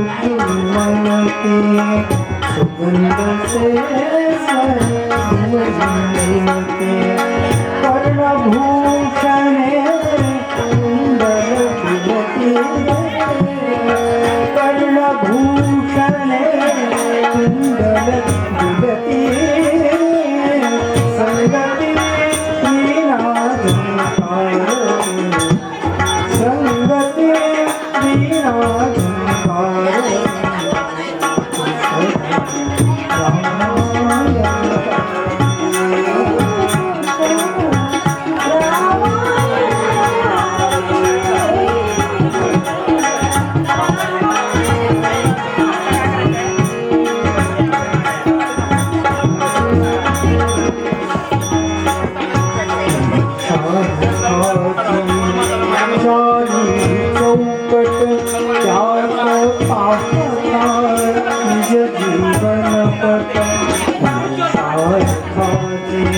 मनते सुगंध से मनते कर्णभूषणे कुंडल विलते कर्णभूषणे कुंडल विलते संगति वीणाझंकार संगति वीणाझंकार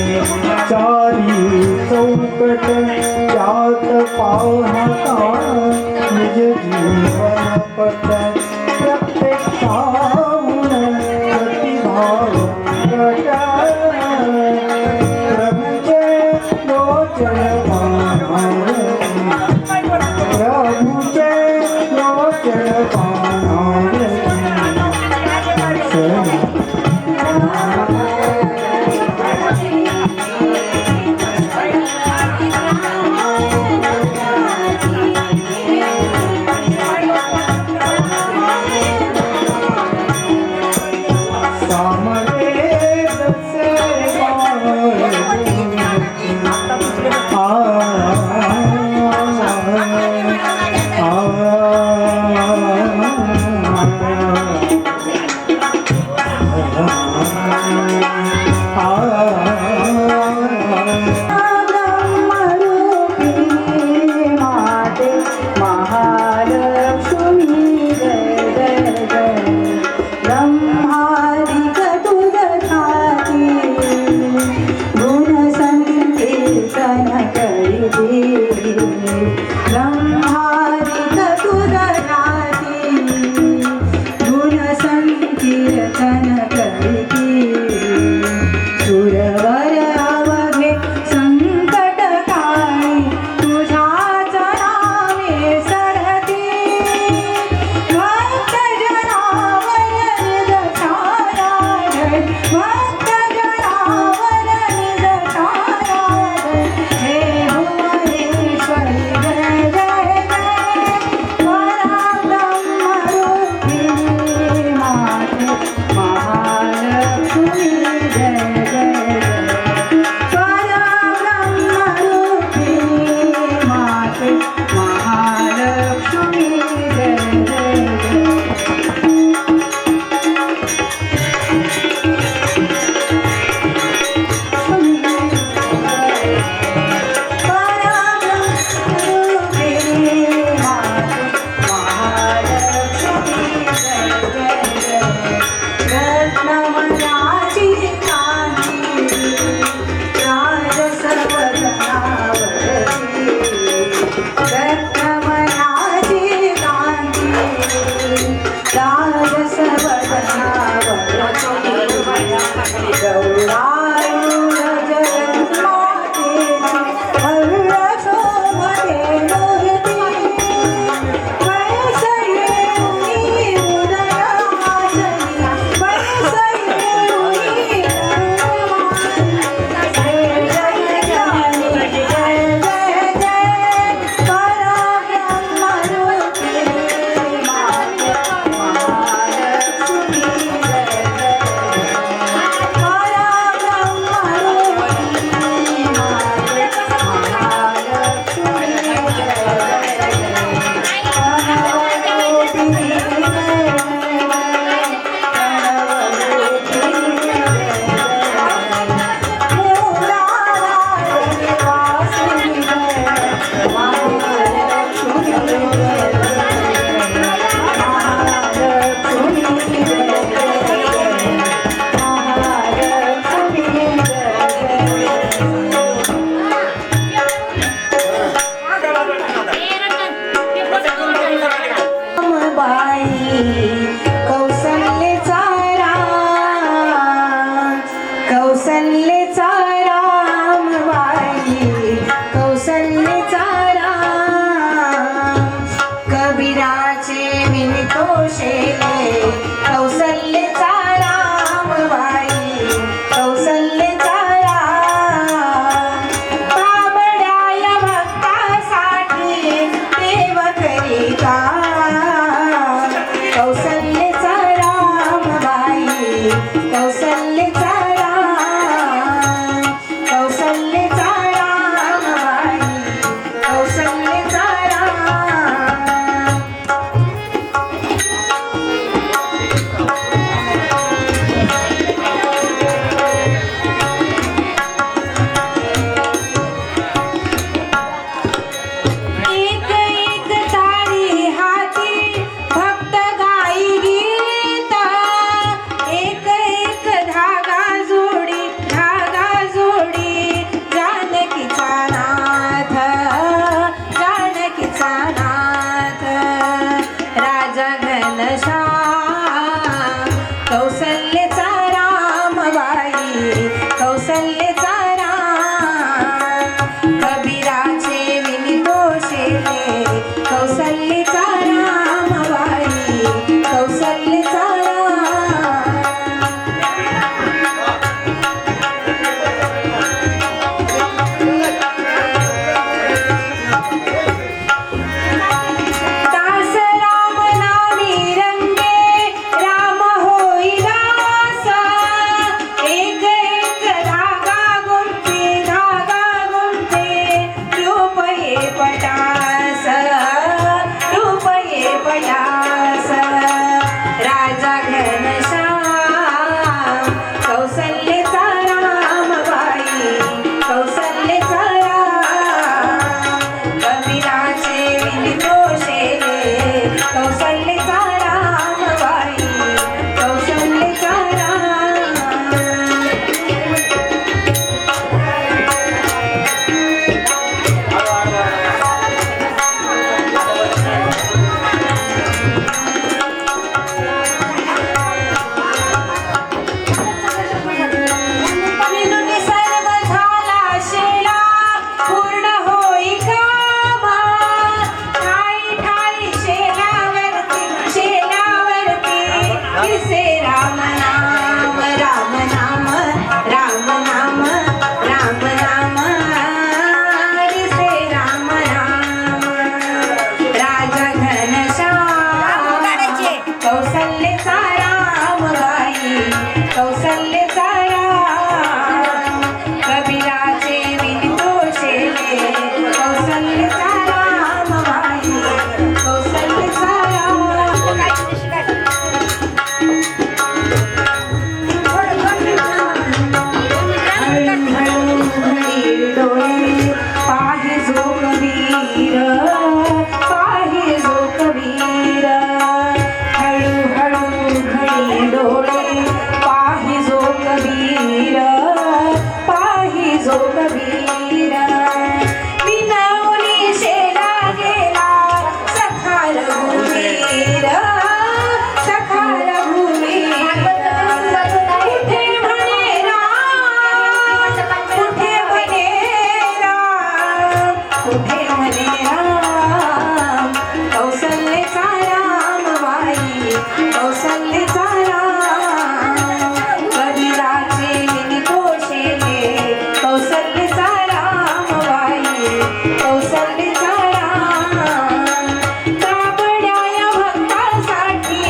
चारी चौकट जात पाहता निज जीवन पट प्रत्येक पाहुन प्रतिभाव प्रभुचे लोचन पाहणार प्रभुचे लोचन पाहणार बाई विनितोषेले कौसल्यचा रामबाई कौसल्यचा राम बाबड्याय भक्तासाठी देव करिता कौसल्यचा रामबाई कौसल्यचा राम कौसल्यचा रामबाई कौसल्यचा राम एक एक तारी हाती भक्त गाई गीत एक एक धागा जोडी जानकीचा नाथ राजा घनश्याम कौसल्यचा रामबाई कौसल्यचा राम कबीराचे विनितोषेले कौसल्यचा रामबाई कौसल्यचा राम दास राम नामी रंगे राम होई दास एक एक धागा गुंफे रूप ये पटास राजा घनश्याम कौसल्यचा रामबाई कौसल्यचा राम कबीराचे विनितोषेले कौसल्यचा रामबाई कौसल्यचा राम विनुनी सर्व झाला शेला पूर्ण होई कामा ठाई शेलावरती दिसे राम नाम दिसे राम नाम राजा घनश्याम कौसल्यचा रामबाई कौसल्यचा राम कबीराचे विनितोषेले कौसल्यचा रामबाई कौसल्यचा राम हळू घडी डोळे पाहि जो कबीर हळू घडी डोळे पाहि जो कबीर विनवनी शेला गेला सखा रघुवीर कुठे म्हणे राम कुठे म्हणे राम कौसल्यचा रामबाई कौसल्यचा राम कबीराचे विनितोषेले कौसल्यचा रामबाई कौसल्यचा राम बाबड्याय भक्तासाठी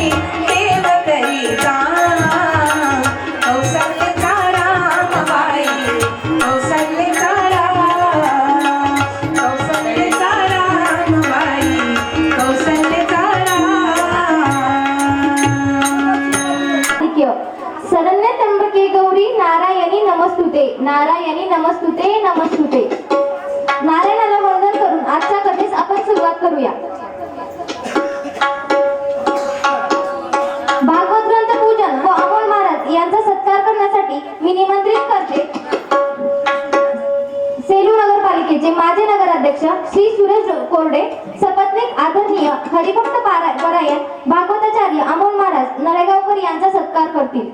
देव करिता कौसल्यचा रामबाई कौसल्यचा राम कौसल्यचा रामबाई कौसल्यचा राम शरण्य त्र्यंबके गौरी नारायणी नमस्तुते नारायणाला वंदन करून आजच्या कथेस आपण सुरुवात करूया. भागवत ग्रंथ पूजन व अमोल महाराज यांचा सत्कार करण्यासाठी मी निमंत्रित करते सेलू नगरपालिकेचे माजी नगराध्यक्ष श्री सुरेश कोरडे, सपत्नीक आदरणीय हरिभक्त परायण भागवताचार्य अमोल महाराज नळेगावकर यांचा सत्कार करतील.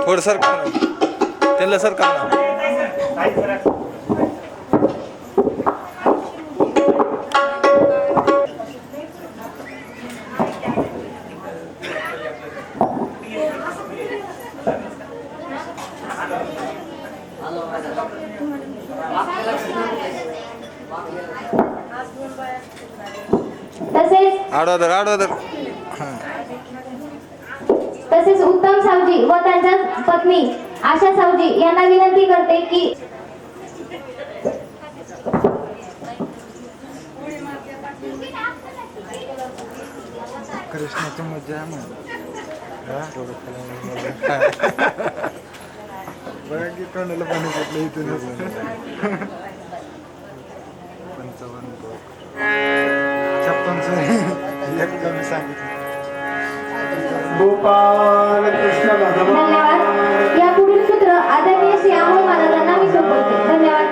थोडं सरकार त्यांना सरकार आडवा धर आडवा धर. तसेच उत्तम सावजी व त्यांच्या पत्नी आशा सावजी यांना विनंती करते की कृष्णाची मजा आहे मग बघा की कोणाला पाणी सुटलं इथूनच 55 एकदम सांगितलं गोपाल कृष्ण धन्यवाद. भगवान या पुढील सूत्र आदरणीय श्री अमोल महाराजांना मी सोपवते. धन्यवाद.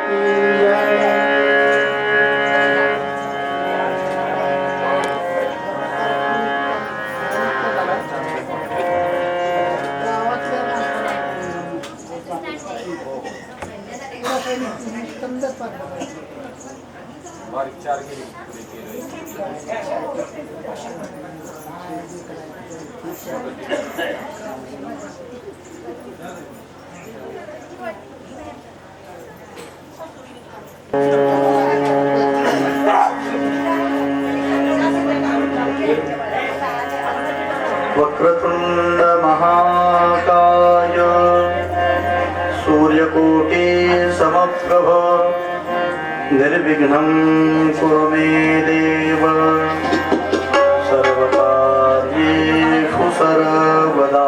वक्रतुंड महाकाय सूर्यकोटि समप्रभ निर्विघ्नं कुरु मे देव सर्वकार्येषु सर्वदा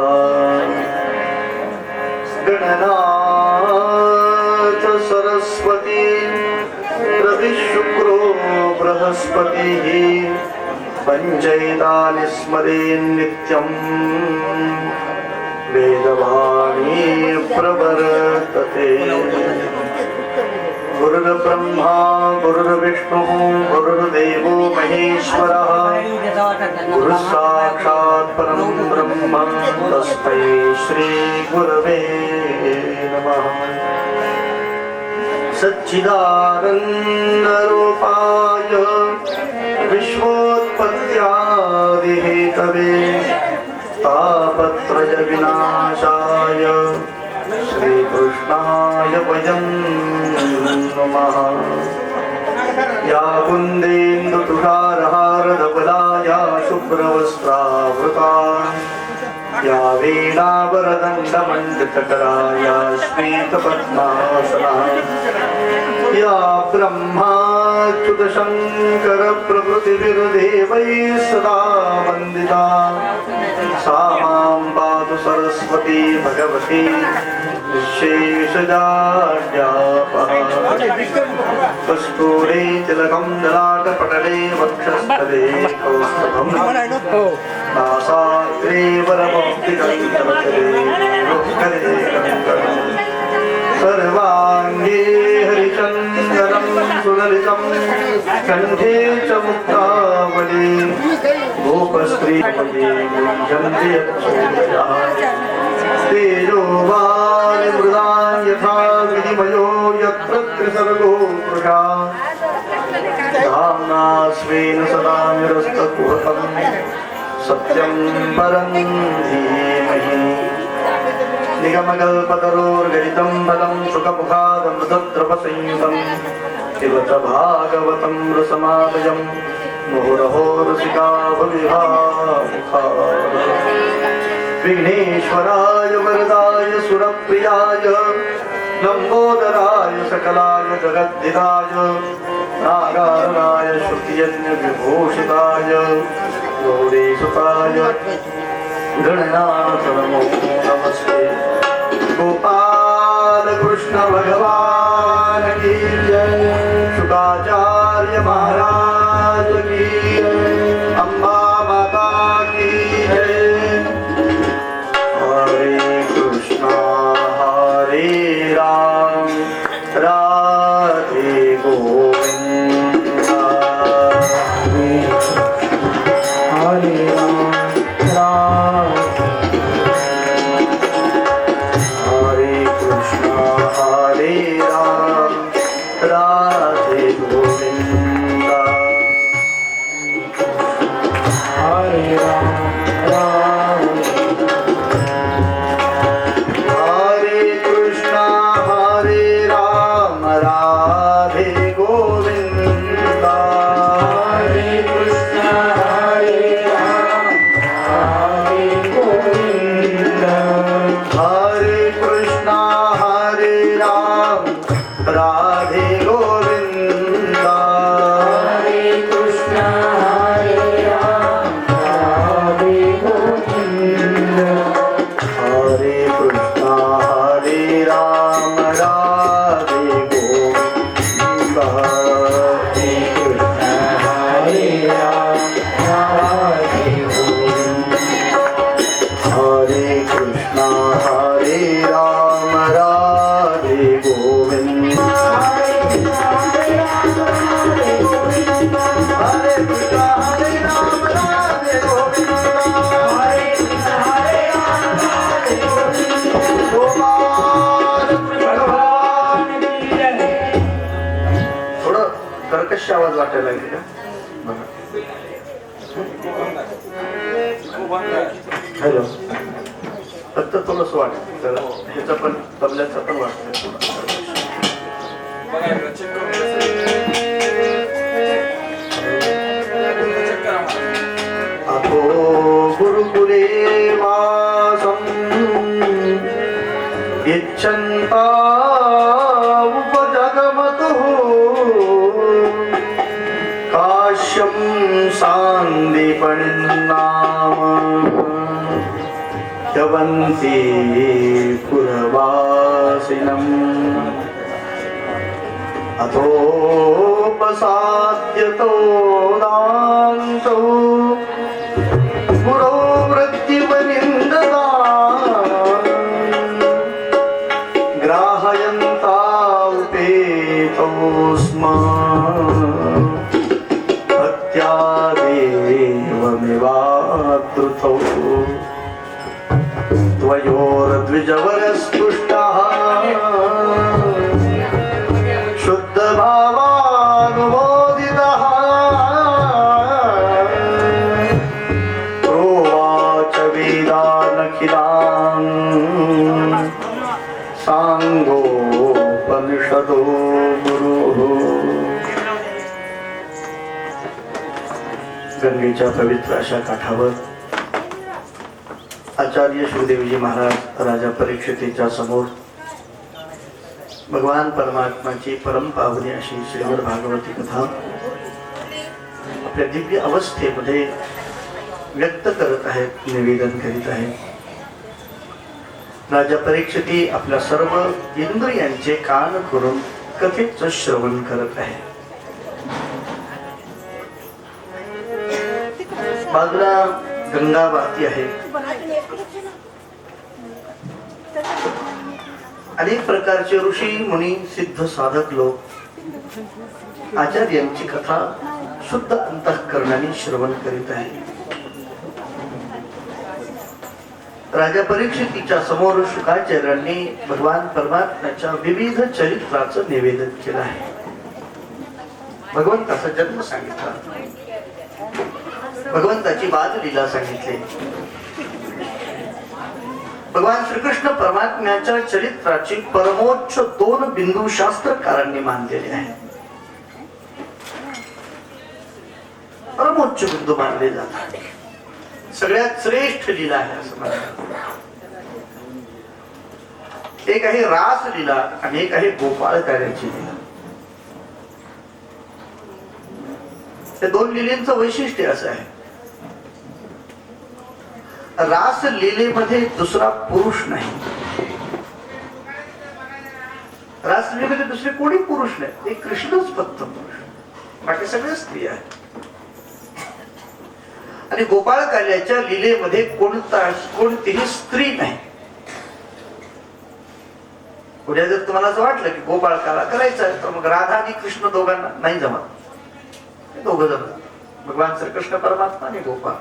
गणनाथ सरस्वती रविशुक्रो बृहस्पतिः पञ्चैतानि स्मरेन् नित्यं वेदवाणी प्रवर्तते गुरुर्ब्रह्मा गुरुर्विष्णुः गुरुर्देवो महेश्वरः गुरुः साक्षात् परं ब्रह्म तस्मै श्रीगुरवे नमः सच्चिदानन्दरूपाय विश्वोत्पत्त्यादिहेतवे तापत्रयविनाशाय श्रीकृष्णाय वयं नमः या कुन्देन्दुतुषारहारधवला या शुभ्रवस्त्रावृता या वीणावरदण्डमण्डितकरा या श्वेतपद्मासना या ब्रह्माच्युतशङ्कर प्रभृतिभिर्देवैः सदा वन्दिता सा मां पातु सरस्वती भगवती निःशेषजाड्यापहा कस्तूरे तिलकं ललाटपटले वक्षस्थले कौस्तुभं नासाग्रे वरमौक्तिकं सर्वाङ्गे हरिचन्दनं सुललितं कण्ठे च मुक्तावली गोपस्त्रीपदे गुञ्जन्ति यच्छोभया तेजोवारि मृदां यथा विनिमयो यत्र त्रिसर्गो मृषा धाम्ना स्वेन सदा निरस्तकुहकं सत्यं परं धीमहि निगमकल्पतरोर्गलितं फलं सुखमुखादमृतद्रवसंयुतं पिबत भागवतं रसमालयं मुहुरहो रसिका भविभामुखा विघ्नेश्वराय वरदाय सुरप्रियाय लम्बोदराय सकलाय जगद्धिताय नागारणाय श्रुतियन्यविभूषिताय गौरीसुताय गणनाथ नमो नमस्ते गोपाल कृष्ण भगवान की जय शुकाचार्य महाराज की अम्बा माता की जय हरे कृष्णा हरे राम राधे गोविंद हरे राम हरे कृष्णा हरे वाटायला लागले का बघा. हॅलो फक्त थोडंस वाटत तर ह्याचं पण तबल्याचं पण वाटतं. अथो गुरुकुले वासम् इच्छन्ता उपजगमतुः काश्यं सान्दीपनिन्नाम यवन्ति पुरवासिनम् अथोपसाद्यतो दान्तौ गुरो वृत्तिवनिन्ददा ग्राहयन्ता उपेतौ स्म हत्यादेवमिवातृतौ द्वयोर्द्विजवरस्पृष्टः शुद्धभावानुमोदितः प्रोवाच वेदानखिलान् सांगोपनिषदो गुरुः. गंगेच्या पवित्र अशा काठावर आचार्य श्रीदेवजी महाराज राजा परीक्षितेच्या समोर भगवान परमात्माची परम पावनी अशी श्रीमद भागवती कथा आपल्या दिव्य अवस्थेमध्ये व्यक्त करत आहेत, निवेदन करीत आहेत. राजा परीक्षिती आपल्या सर्व इंद्रियांचे कान करून कथेचं श्रवण करत आहे. बाजूला गंगा वाहती आहे. अनेक प्रकारचे ऋषी मुनी सिद्ध साधक लोक आचार्यांची कथा शुद्ध अंतःकरणाने श्रवण करीत आहे. राजा परीक्षितीच्या समोर शुकाचार्यांनी भगवान परमात्म्याच्या विविध चरित्राचं निवेदन केलं आहे. भगवंताचा जन्म सांगितला, भगवंताची बाललीला सांगितली. भगवान श्रीकृष्ण परमात्म्याच्या चरित्राची परमोच्च 2 बिंदू शास्त्रकारांनी मानलेले आहेत. परमोच्च बिंदू मानले जातात. सगळ्यात श्रेष्ठ लीला आहे असं म्हणतात. एक आहे रास लीला आणि एक आहे गोपाळ कार्याची लीला. त्या 2 लीलेचं वैशिष्ट्य असं आहे, रास लीलेमध्ये दुसरा पुरुष नाही. रास लीलेमध्ये दुसरे कोणी पुरुष नाही, एक कृष्णच फक्त पुरुष, बाकी सगळे स्त्री आहेत. आणि गोपाळ कार्याच्या लीलेमध्ये कोणतीही स्त्री नाही. उद्या जर तुम्हाला असं वाटलं की गोपाळ काला करायचा तर मग राधा आणि कृष्ण दोघांना नाही जमत. दोघ जण भगवान श्रीकृष्ण परमात्मा आणि गोपाळ.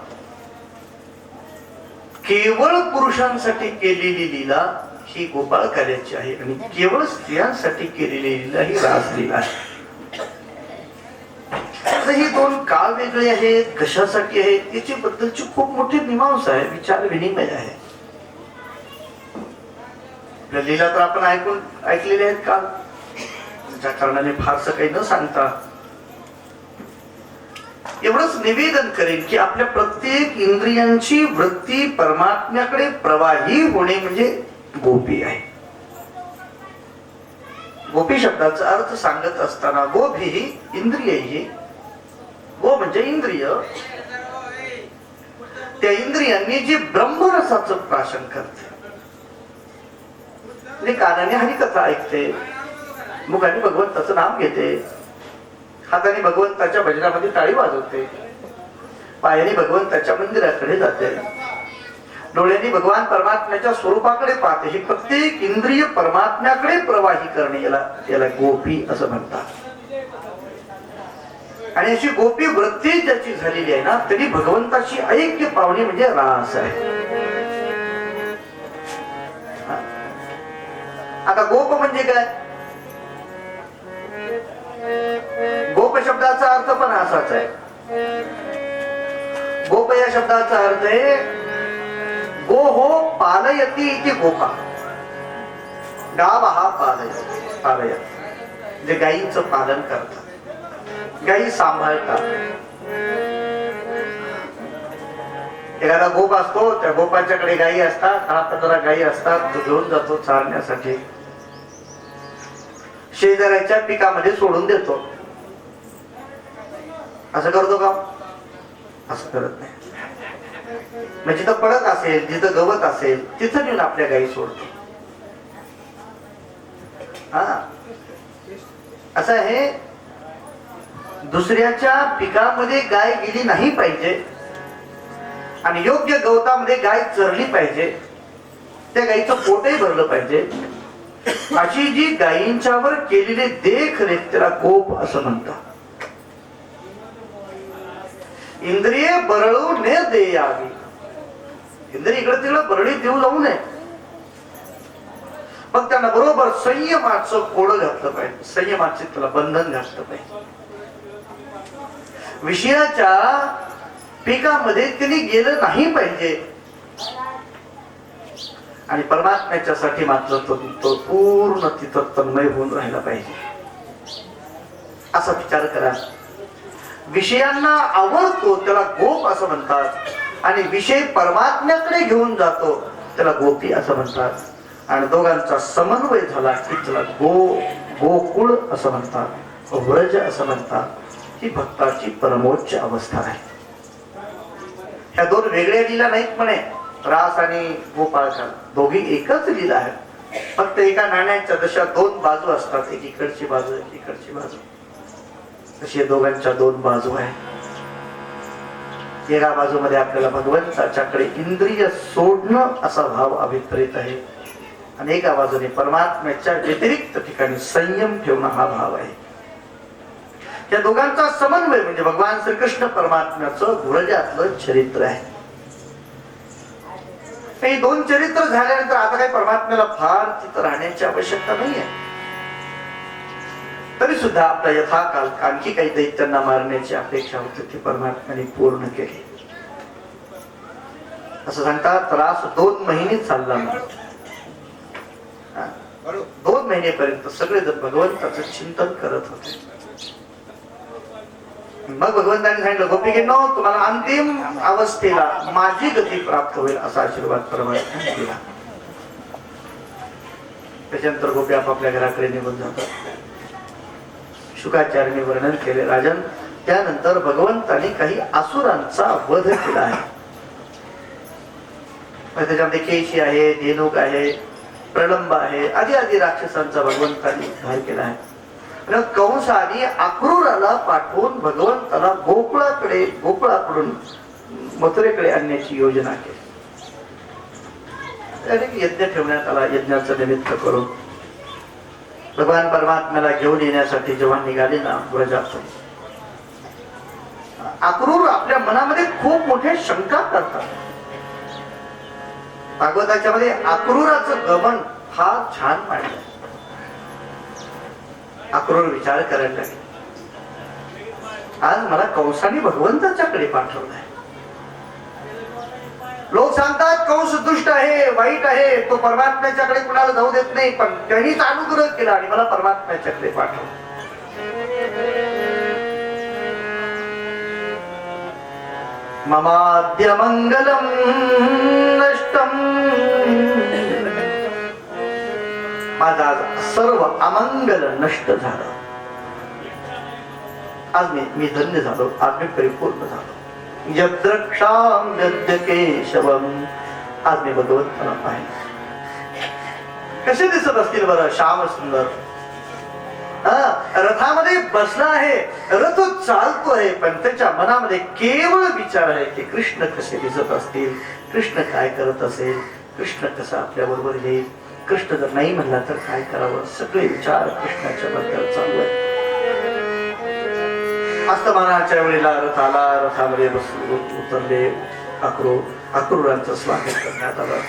केवळ पुरुषांसाठी केलेली लीला ही गोपाळ कार्याची आहे आणि केवळ स्त्रियांसाठी केलेली लीला ही रासलीला आहे. ही 2 काळ वेगळे आहेत, कशासाठी आहेत याची बद्दलची खूप मोठी मीमांसा आहे, विचार विनिमय आहे. लीला तर आपण ऐकलेले आहेत काल, ज्या कारणाने फारसं काही न सांगता एवढंच निवेदन करेन की आपल्या प्रत्येक इंद्रियांची वृत्ती परमात्म्याकडे प्रवाही होणे म्हणजे गोपी आहे. गोपी शब्दाचा अर्थ सांगत असताना गोभी ही इंद्रिय ही, गो म्हणजे इंद्रिय, त्या इंद्रियांनी जे ब्रह्मरसाचं प्राशन करते, कानाने हरिकथा ऐकते, मुखाने भगवंताचं नाम घेते, हाताने भगवंताच्या भजनामध्ये टाळी वाजवते, पायाने भगवंताच्या मंदिराकडे जाते, डोळ्यांनी भगवान परमात्म्याच्या स्वरूपाकडे पाहते. ही प्रत्येक इंद्रिय परमात्म्याकडे प्रवाही करणे याला गोपी असं म्हणतात. आणि अशी गोपी वृत्ती ज्याची झालेली आहे ना, तरी भगवंताची ऐक्य पावणे म्हणजे रास आहे. आता गोप म्हणजे काय? गोप गोप शब्दाचा अर्थ पण असाच आहे. गोप या शब्दाचा अर्थ आहे गो हो पालयती इति गोपा. गाव हा पालयत म्हणजे गायीचं पालन करतात, गायी सांभाळतात. एखादा गोप असतो, त्या गोपाच्याकडे गायी असतात, 10-15 गायी असतात, तो घेऊन जातो चारण्यासाठी, शेजाऱ्याच्या पिकामध्ये सोडून देतो. असं करतो का? असं करत नाही. म्हणजे जिथं पडत असेल, जिथं गवत असेल, तिथं नेऊन आपल्या गायी सोडतो. हा, असं आहे. दुसऱ्याच्या पिकामध्ये गाय गेली नाही पाहिजे आणि योग्य गवतामध्ये गाय चरली पाहिजे, त्या गायीचं पोटही भरलं पाहिजे. अशी जी गायींच्यावर केलेली देखरेख त्याला गोप असं म्हणतात. इंद्रिय बरळू ने देयावी. इंद्रिय इकडे तिकडे बरळी देऊ जाऊ नये, मग त्यांना बरोबर संयमाचं कोडं घातलं पाहिजे, संयमाचे त्याला बंधन घातलं पाहिजे. विषयाच्या पिकामध्ये तिने गेलं नाही पाहिजे आणि परमात्म्याच्या साठी मात्र तो पूर्ण तिथं तन्मय होऊन राहिला पाहिजे. असा विचार करा. विषयांना आवडतो त्याला गोप असं म्हणतात आणि विषय परमात्म्याकडे घेऊन जातो त्याला गोपी असं म्हणतात. आणि दोघांचा समन्वय झाला की त्याला गोकुळ असं म्हणतात, व्रज असं म्हणतात. ही भक्ताची परमोच्च अवस्था आहे. ह्या दोन वेगळ्या लीला नाहीत म्हणे, रास आणि गोपाळकाल दोघी एकच लीला आहे. फक्त एका नाण्याच्या जशा दोन बाजू असतात, एक इकडची बाजू एक इकडची बाजू, तशी दोघांच्या दोन बाजू आहेत. एका बाजूमध्ये आपल्याला भगवंताच्याकडे इंद्रिय सोडणं असा भाव अभिप्रेत आहे आणि एका बाजूने परमात्म्याच्या व्यतिरिक्त ठिकाणी संयम ठेवणं हा भाव आहे. या दोघांचा समन्वय म्हणजे भगवान श्रीकृष्ण परमात्म्याचं व्रजातलं चरित्र आहे. हे दोन चरित्र झाल्यानंतर आता काही परमात्म्याला फार तिथं राहण्याची आवश्यकता नाही आहे. तरी सुद्धा आपल्या यथाकाल आणखी काही दैत्यांना मारण्याची अपेक्षा होती, ती परमात्म्याने पूर्ण केली. असं सांगतात रास 2 महिने चालला. 2 महिनेपर्यंत सगळे जण भगवंताचं चिंतन करत होते. मग भगवंतांनी सांगितलं गोपिकेनो तुम्हाला अंतिम अवस्थेला माझी गती प्राप्त होईल असा आशीर्वाद परमात्म्याने दिला. त्याच्यानंतर गोपी आपापल्या घराकडे निघून जातात. शुकाचार्याने वर्णन केले राजन, त्यानंतर भगवंताने काही असुरांचा वध केला आहे. त्याच्यामध्ये केशी आहे, धेनुक आहे, प्रलंब आहे, आदी आदी राक्षसांचा भगवंताने उद्धार केला आहे. कंसाने अक्रूराला पाठवून भगवंताला गोकुळाकडून मथुरेकडे आणण्याची योजना केली. यज्ञ ठेवण्यात आला. यज्ञाचं निमित्त करून भगवान परमात्म्याला घेऊन येण्यासाठी जेव्हा निघाले ना व्रजातून, अक्रूर आपल्या मनामध्ये खूप मोठे शंका करतात. भागवताच्या मध्ये अक्रूराचं गमन फार छान मांडलं. अक्रूर विचार करायला लागले, आज मला कंसाने भगवंताच्याकडे पाठवलाय. लोक सांगतात कंस दुष्ट आहे, वाईट आहे, तो परमात्म्याच्याकडे कुणाला जाऊ देत नाही, पण त्यांनीच अनुग्रह केला आणि मला परमात्म्याच्याकडे पाठवलं. ममाद्य मंगलम नष्टम, माझा सर्व अमंगल नष्ट झालं. आज मी धन्य झालो, आज मी परिपूर्ण झालो. यद्रक्षाम यद्य केशवम, आज मी भगवंताला पाहिलं. कसे दिसत असतील बरं, श्याम सुंदर. रथामध्ये बसला आहे, रथ चालतोय, पण त्याच्या मनामध्ये केवळ विचार आहे की कृष्ण कसे दिसत असतील, कृष्ण काय करत असेल, कृष्ण कसा आपल्या बरोबर येईल, कृष्ण जर नाही म्हणला तर काय करावं. सगळे विचार कृष्णाच्या बद्दल चालू आहे. अस्तमानाच्या वेळेला रथाला, रथामध्ये उतरले अक्रूरांचं स्वागत करण्यात आलं.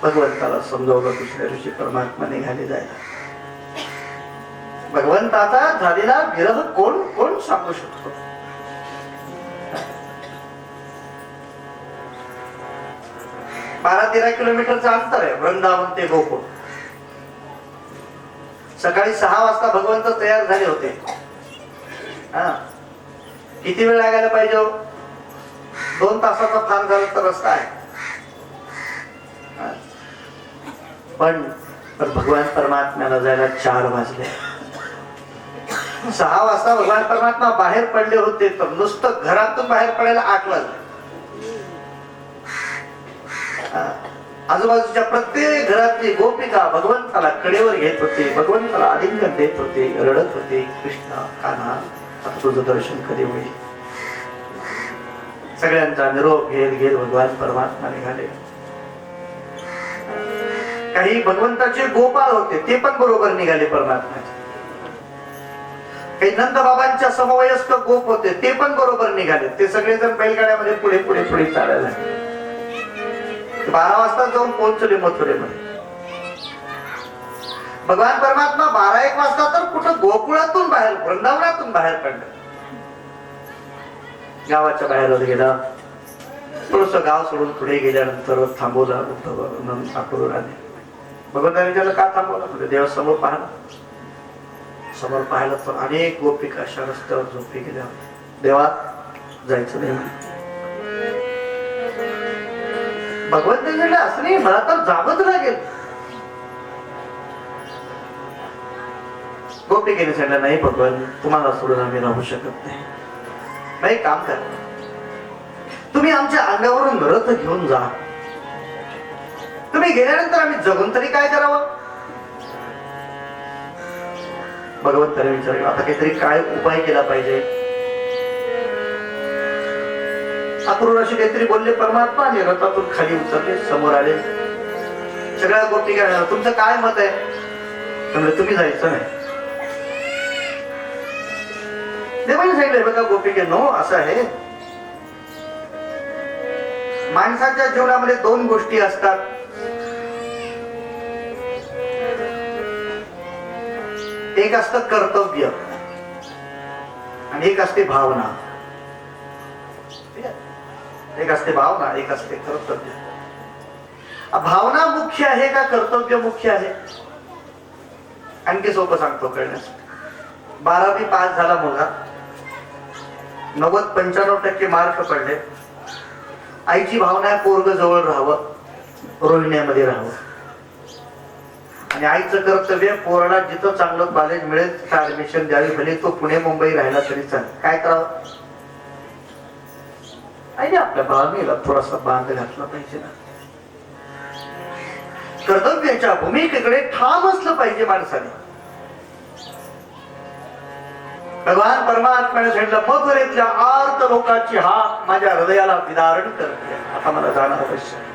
भगवंताला समजावलं. दुसऱ्या दिवशी परमात्मा निघाले जायला. भगवंताचा झालेला विरह कोण कोण सांगू शकतो? 12-13 किलोमीटरचं अंतर आहे वृंदावन ते गोकुळ. सकाळी 6 वाजता भगवंत तयार झाले होते. किती वेळ लागायला पाहिजे? 2 तासाचा फार झाला तर रस्ता आहे. पण भगवान परमात्म्याला जायला 4 वाजले. 6 वाजता भगवान परमात्मा बाहेर पडले होते तर नुसतं घरातून बाहेर पडायला 8 वाजले. आजूबाजूच्या प्रत्येक घरातली गोपिका भगवंताला कडेवर घेत होते, भगवंताला आलिंगन देत होते, रडत होते, कृष्णा कान्हा आता तुझं दर्शन कधी होईल. सगळ्यांचा निरोप घेत घेत भगवान परमात्मा निघाले. काही भगवंताचे गोपाळ होते ते पण बरोबर निघाले परमात्म्याचे. काही नंद बाबांच्या समवयस्क गोप होते ते पण बरोबर निघाले. ते सगळेजण बैलगाड्यामध्ये पुढे पुढे पुढे चालायला लागले. 12 वाजता जाऊन पोहोचले मथुरेमध्ये. भगवान परमात्मा 12-1 वाजता तर कुठं गोकुळातून बाहेर, वृंदावनातून बाहेर पडले. गावाच्या बाहेर गेला. थोडस गाव सोडून पुढे गेल्यानंतर थांबवला. अक्रूर आले. भगवंताने विचारलं का थांबवला? म्हणजे देवा समोर पाहिला. समोर पाहिलं तर अनेक गोपिका अशा रस्त्यावर झोपी गेल्या. देवा जायचं नाही म्हणे. भगवंत म्हटलं असं नाही, मला तर जावंच लागेल. गोपिकेने सांगितलं नाही भगवान, तुम्हाला सोडून आम्ही राहू शकत नाही. नाही काम करा, तुम्ही आमच्या अंगावरून रथ घेऊन जा. तुम्ही गेल्यानंतर आम्ही जगून तरी काय करावं? भगवंताने विचारलं आता काहीतरी काय उपाय केला पाहिजे. अक्रूर अशी काहीतरी बोलले परमात्मा आणि रथातून खाली उतरले. समोर आले. सगळ्या गोष्टी काय, तुमचं काय मत आहे? त्यामुळे तुम्ही जायचं नाही. देवाने सांगितलंय बघा गोपिके नो, असं आहे माणसाच्या जीवनामध्ये 2 गोष्टी असतात. एक असतं कर्तव्य आणि एक असते भावना. एक असते भावना, एक असते कर्तव्य. भावना मुख्य आहे का कर्तव्य मुख्य आहे? आणखी सोपं सांगतो कळण्यासाठी. 12वी पास झाला मुलगा, 90-95% मार्क पडले. आईची भावना आहे पोरग जवळ राहावं, रोहिण्यामध्ये राहावं. आणि आईचं कर्तव्य पोराला जिथं चांगलं कॉलेज मिळेल तिथं ऍडमिशन द्यावी, भले तो पुणे मुंबई राहिला तरी चालेल. काय करावं? आईने आपल्या भावनेला थोडासा बांध घातला पाहिजे ना. कर्तव्याच्या भूमिकेकडे ठाम असलं पाहिजे माणसाने. भगवान परमात्म्याने सांगितलं मथुरेतल्या आर्त लोकांची हाक माझ्या हृदयाला विदारण करते. आता मला जाणं आवश्यक.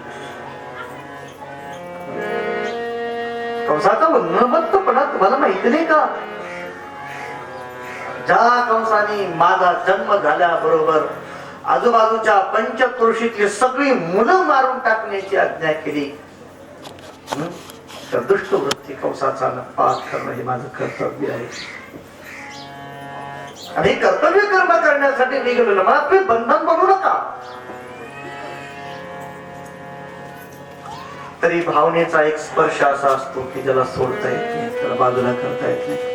कंसाचा उन्मत्तपणा तुम्हाला माहिती नाही का? ज्या कंसाने माझा जन्म झाल्याबरोबर आजूबाजूच्या पंचक्रोशीतली सगळी मुलं मारून टाकण्याची आज्ञा केली, तर दुष्ट वृत्ती कंसाचा पास करणं हे माझं कर्तव्य आहे. आणि कर्तव्य कर्म करण्यासाठी निघालेलं मला तुम्ही बंधन बनवू नका. तरी भावनेचा एक स्पर्श असा असतो की ज्याला सोडता येत नाही, त्याला बाजूला करता येत नाही.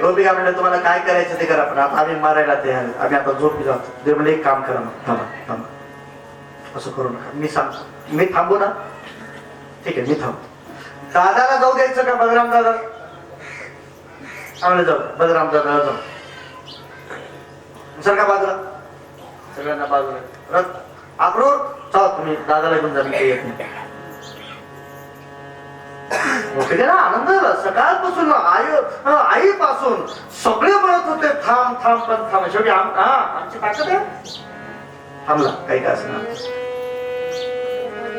गोपिका म्हणलं तुम्हाला काय करायचं ते करा, पण आता आम्ही मारायला तयार, आम्ही आता झोपी जातो. ते म्हणजे एक काम करा, मग थांबा थांबा, असं करू नका. मी सांगतो, मी थांबू ना? ठीक आहे, मी थांबतो. दादाला जाऊ द्यायचं का? बलराम दादा आम्हाला जाऊ, बलराम दादा जाऊ. सर का बाजूला, सगळ्यांना बाजूला. रथ अक्रूर जाऊ, तुम्ही दादाला घेऊन जा, मी काही येत नाही. आनंद झाला. सकाळपासून आईपासून सगळे म्हणत होते थांब थांब, पण थांब. शेवटी आमची ताकद आहे, थांबला. काही का असं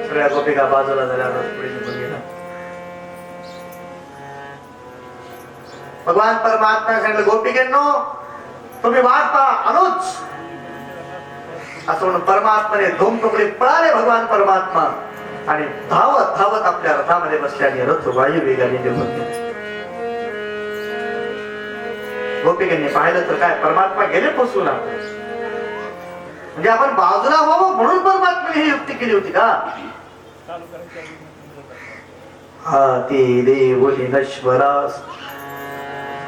सगळ्या गोपिका बाजूला झाल्या, पुढे निघून गेला. भगवान परमात्मा सांगितलं गोपिकेंनो तुम्ही वाट पहा, आलोच. असं म्हणून परमात्माने धूम तुकडे पळाले भगवान परमात्मा आणि धावत धावत आपल्या रथामध्ये बसले आणि रथ वायू वेगाने निघून गेले. गोपिकांनी पाहिलं तर काय परमात्मा गेले पोचून म्हणजे आपण बाजूला व्हावं म्हणून परमात्म्याने ही युक्ती केली होती का? हा ते देवली नश्वरास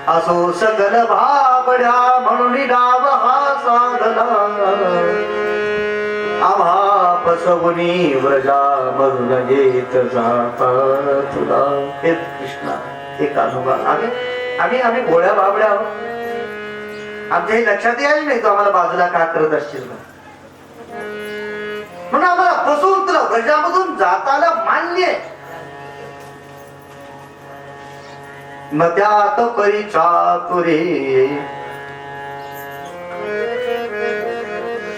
असो सकल भाबड्या म्हणून डाव हा साधला आम्हा पसवनी व्रजा मधुन येत जाता तुला. हे कृष्णा एक अनुभव आम्ही गोळ्या बाबड्या आहोत. आमच्या हे लक्षात यायला नाही तू आम्हाला बाजूला का करत असशील म्हणून आम्हाला फसवून तुला व्रजामधून जाताला मान्य आहे. न त्यात करी चातुरी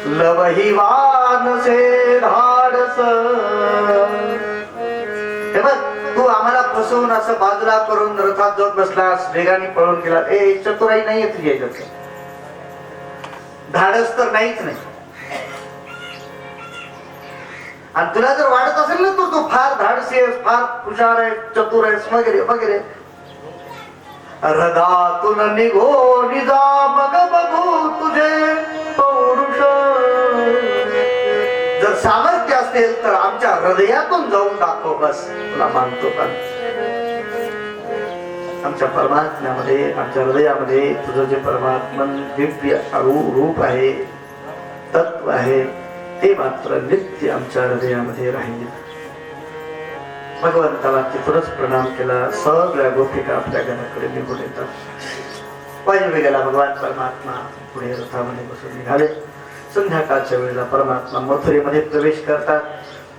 लवही वानसे धाडस. हे बघ तू आम्हाला फसवून असं बाजूला करून रथात जाऊन बसलास वेगाने पळून गेला. ए चतुराई नाहीये तुझ्या याच्यात, धाडस तर नाहीच नाही. आणि तुला जर वाटत असेल ना तू फार धाडसी आहेस, फार हुशार आहे, चतुर आहेस वगैरे वगैरे, हृदातून निघो निजा मग बघू तुझे पौरुष. जर सामर्थ्य असेल तर आमच्या हृदयातून जाऊन दाखव, बस तुला मानतो. का आमच्या परमात्म्यामध्ये आमच्या हृदयामध्ये तुझं जे परमात्मन दिव्य रूप आहे, तत्व आहे, ते मात्र नित्य आमच्या हृदयामध्ये राहील. भगवंताला तिथूनच प्रणाम केला. सगळ्या गोपिका आपल्या घराकडे निघून येतात. वायव्य गेला भगवान परमात्मा पुढे रथामध्ये बसून निघाले. संध्याकाळच्या वेळेला परमात्मा मथुरेमध्ये प्रवेश करतात.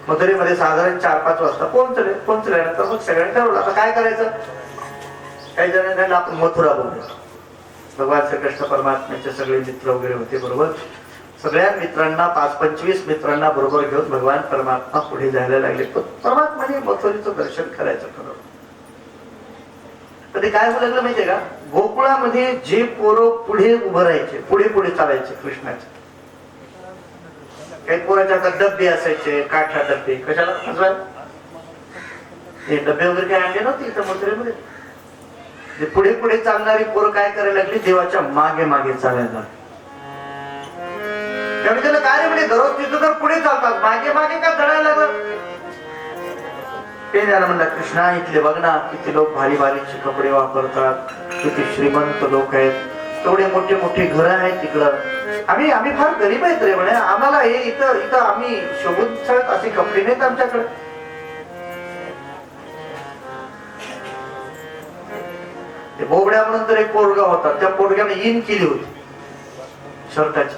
मथुरेमध्ये साधारण 4-5 वाजता पोहोचल्यानंतर मग सगळ्यांनी ठरवलं आता काय करायचं. काही जणांना आपण मथुरा बोलूया. भगवान श्रीकृष्ण परमात्म्याचे सगळे मित्र वगैरे होते बरोबर. सगळ्या मित्रांना 5-25 मित्रांना बरोबर घेऊन भगवान परमात्मा पुढे जायला लागले. परमात्माने मथुरेचं दर्शन करायचं ठरवलं. कधी काय होऊ लागलं माहितीये का, गोकुळामध्ये जे पोरं पुढे उभं राहायचे, पुढे पुढे चालायचे कृष्णाचे, काही पोराच्या हातात डब्बे असायचे, काठा डब्बे. कशाला हे डब्बे वगैरे काय आणले नव्हते इथं मथुरेमध्ये. जे पुढे पुढे चालणारी पोरं काय करायला लागली, देवाच्या मागे मागे चालायला. त्यामुळे त्याला काय म्हणजे दररोज तिथं तर पुढे चालतात, मागे मागे का चढायला लागलं. ते त्याला म्हणला कृष्णा इथले बघ ना किती लोक भारी भारीचे कपडे वापरतात, किती श्रीमंत लोक आहेत, तेवढे मोठे मोठे घर आहेत तिकडं. आम्ही फार गरीब आहेत रे म्हणे. आम्हाला हे इथं आम्ही शोभून असे कपडे नाहीत आमच्याकडे. ते बोबड्या म्हणून तर एक पोरगा होता, त्या पोरग्याने इन केली होती शर्टाची,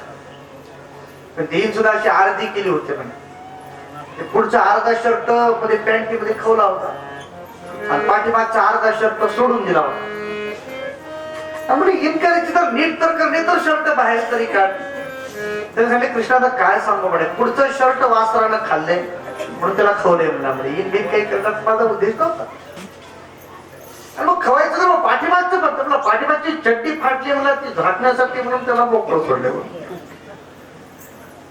पण ती इन सुद्धा अशी अर्धी केली होती. म्हणजे पुढचा अर्धा शर्ट मध्ये पॅन्टी मध्ये खवला होता आणि पाठीमागचा अर्धा शर्ट सोडून दिला होता. त्यामुळे इन करायची तर नीट तर करणे तर शर्ट बाहेर तरी काढ. त्याने सांगितले कृष्णाला काय सांगू म्हणे, पुढचं शर्ट वासरानं खाल्ले म्हणून त्याला खवले म्हणला. म्हणजे इन बिन काही करण्याचा माझा उद्देश नव्हता. आणि मग खवायचं तर मग पाठीमागचं फक्त पाठीमागची चड्डी फाटली मला ती झाकण्यासाठी म्हणून त्याला मोकळं सोडले.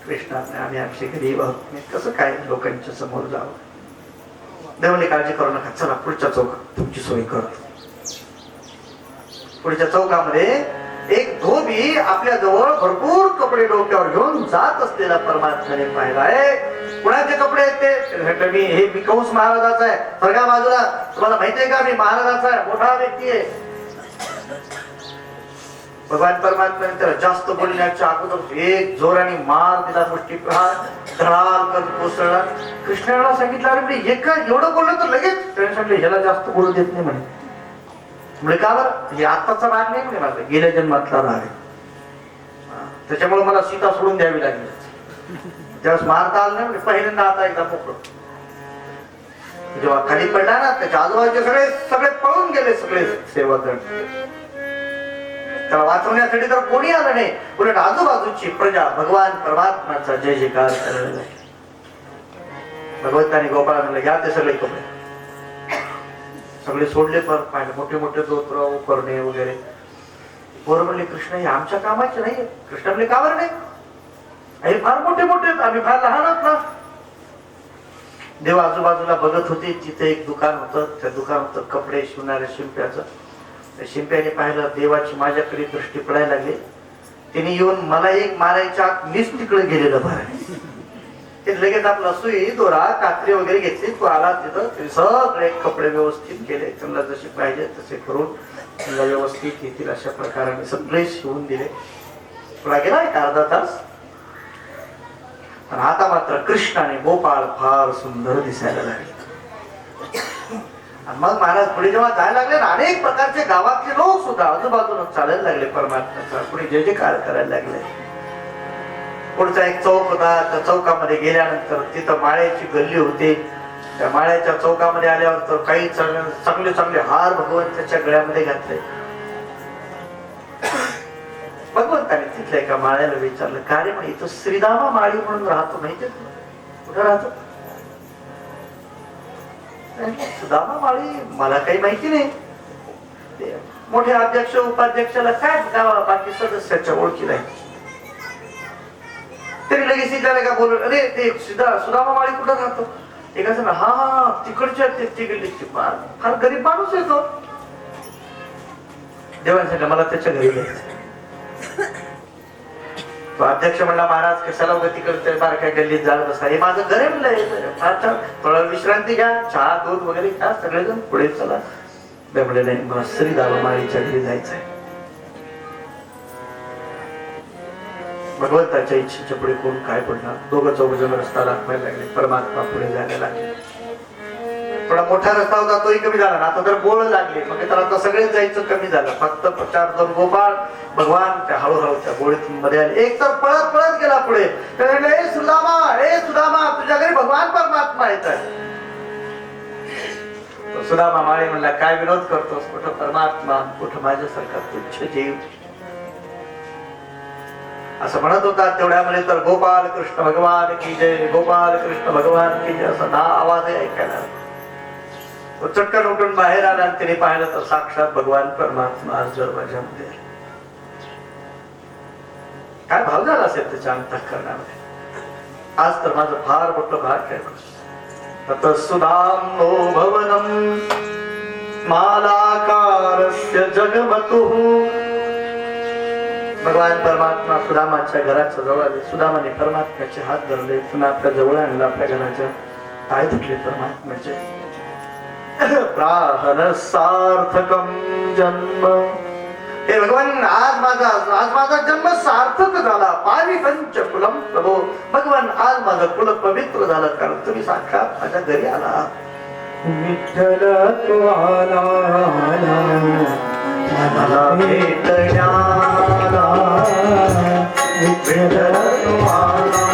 कृष्णाने आम्ही आमची गरीब आहोत, कसं काय लोकांच्या समोर जावं. देवाने काळजी करू नका, चला पुढच्या चौकात तुमची सोय करतो. पुढच्या चौकामध्ये एक धोबी आपल्या जवळ भरपूर कपडे डोक्यावर घेऊन जात असलेला परमात्म्याने पाहिलाय. कुणाचे कपडे आहेत ते, मी कंस महाराजाचा आहे. सरगा बाजूला, तुम्हाला माहितीये का मी महाराजाचा आहे, मोठा व्यक्ती आहे. भगवान परमात्म्याने त्याला जास्त बोलण्याच्या अगोदर एक जोराने मार दिला, मुष्टी प्रहार धडाल करत कोसळला. कृष्णाला सांगितलं अरे म्हणजे एका एवढं बोललं तर लगेच त्याने सांगितलं ह्याला जास्त बोलू देत नाही म्हणे. म्हणजे का बरं, हे आत्ताचा राग नाही म्हणे माझा, गेल्या जन्मातला राग आहे. त्याच्यामुळे मला सीता सोडून द्यावी लागली. त्यावेळेस मारता आलं नाही म्हणजे पहिल्यांदा आता एकदा मोकळं. जेव्हा खाली पडला ना त्याच्या आजूबाजूचे सगळे पळून गेले, सगळे सेवक. त्याला वाचवण्यासाठी तर कोणी आलं नाही, उलट आजूबाजूची प्रजा भगवान परमात्म्याचा जय जयकार करायला लागली. भगवंताने गोपाळा म्हणलं घ्या ते सगळे कपडे, सगळे सोडले. पर पाहिजे मोठे मोठे दोत्र उपरणे वगैरे. पोरं म्हणले कृष्ण हे आमच्या कामाचे नाही. कृष्ण म्हणले का बरं नाही, हे फार मोठे मोठे, आम्ही फार लहान आहोत ना. देव आजूबाजूला बघत होते. तिथे एक दुकान होतं, त्या दुकान होतं कपडे शिवणाऱ्या शिंप्याचं. शिंप्याने पाहिलं देवाची माझ्याकडे दृष्टी पडायला लागली. तिने येऊन मला एक मारायच्या आत मीच तिकडे गेलेलं बरं. ते लगेच आपला सुई दोरा कात्री वगैरे घेतली. तो आला तिथं ते सगळे कपडे व्यवस्थित केले. त्यांना जसे पाहिजे तसे करून त्यांना व्यवस्थित येतील अशा प्रकारे सगळे शिवून दिले. थोडा गेला एक अर्धा तास. पण आता मात्र कृष्ण आणि गोपाळ फार सुंदर दिसायला लागले. आणि मग महाराज पुढे जेव्हा जायला लागले ना, अनेक प्रकारचे गावातले लोक सुद्धा आजूबाजूला चालायला लागले परमात्म्याचा. पुढे जय जयकार करायला लागले. पुढचा एक चौक होता. त्या चौकामध्ये गेल्यानंतर तिथं माळ्याची गल्ली होती. त्या माळ्याच्या चौकामध्ये आल्यावर तर काही चांगले चांगले हार भगवंताच्या गळ्यामध्ये घातले. भगवंताने तिथल्या एका माळ्याला विचारलं, का रे मग इथं श्रीदामा माळी म्हणून राहतो माहितीये कुठं राहतो? सुदामा माळी मला काही माहिती नाही. मोठे अध्यक्ष उपाध्यक्षाला काय गावा बाकी सदस्याच्या ओळखी नाही. तरी लगेच विचारलं का बोल, अरे ते सुदामा माळी कुठं राहतो? एका सांगा हा तिकडच्या ते गल्लीची फार गरीब माणूस येतो. देवाने सांगितलं मला त्याच्या घरी जायचं. तो अध्यक्ष म्हणला, महाराज कशाला उगा तिकडे बारक्या गल्लीत जात बसा, हे माझं घर आहे म्हणलं. थोडा विश्रांती घ्या, चहा दूध वगैरे घ्या, सगळेजण पुढे चला. म्हणले नाही, मला श्रीदामा माळीच्या घरी जायचंय. भगवंताच्या इच्छेच्या पुढे कोण काय पडणार. दोघं चौघजण रस्ता दाखवायला लागले. परमात्मा पुढे जायला लागले. थोडा मोठा रस्ता होता तोही कमी झाला ना. आता तर बोळ लागले. मग तर आता सगळेच जायचं कमी झालं. फक्त 4 गोपाळ भगवान त्या हळूहळू त्या गोळीत मध्ये आले. एक तर पळत पळत गेला पुढे. हे सुदामा तुझ्या घरी भगवान परमात्मा येत आहे. सुदामा माळे म्हणला, काय विनोद करतोस? कुठं परमात्मा, कुठं माझ्यासारखा तुच्छ जीव. असं म्हणत होता. तेवढ्यामध्ये तर गोपाल कृष्ण भगवान की जय, गोपाल कृष्ण भगवान की जय असा ना आवाज ऐकायला. तो चटकन उठून बाहेर आला आणि तिने पाहिलं तर साक्षात भगवान परमात्मा आज माझ्यामध्ये. काय भाव झाला असेल त्याच्या अंतःकरणामध्ये. आज तर माझं फार मोठं भाग आहे. ततसुदाम्नो भवनम मालाकारस्य जगमतुः. भगवान परमात्मा सुदामाच्या घराच्या जवळ आले. सुदामाने परमात्म्याचे हात धरले. पुन्हा आपल्या जवळ आणलं. आपल्या घराच्या पाय धुतले परमात्म्याचे. प्राहन सार्थकम जन्म. हे भगवान आज माझा जन्म सार्थक झाला. पावी पंच कुलम प्रभो. भगवान आज माझं कुल पवित्र झालं, कारण तुम्ही साक्षात माझ्या घरी आला. विठ्ठल तो आला मला भेटण्याला. विठ्ठल तो आला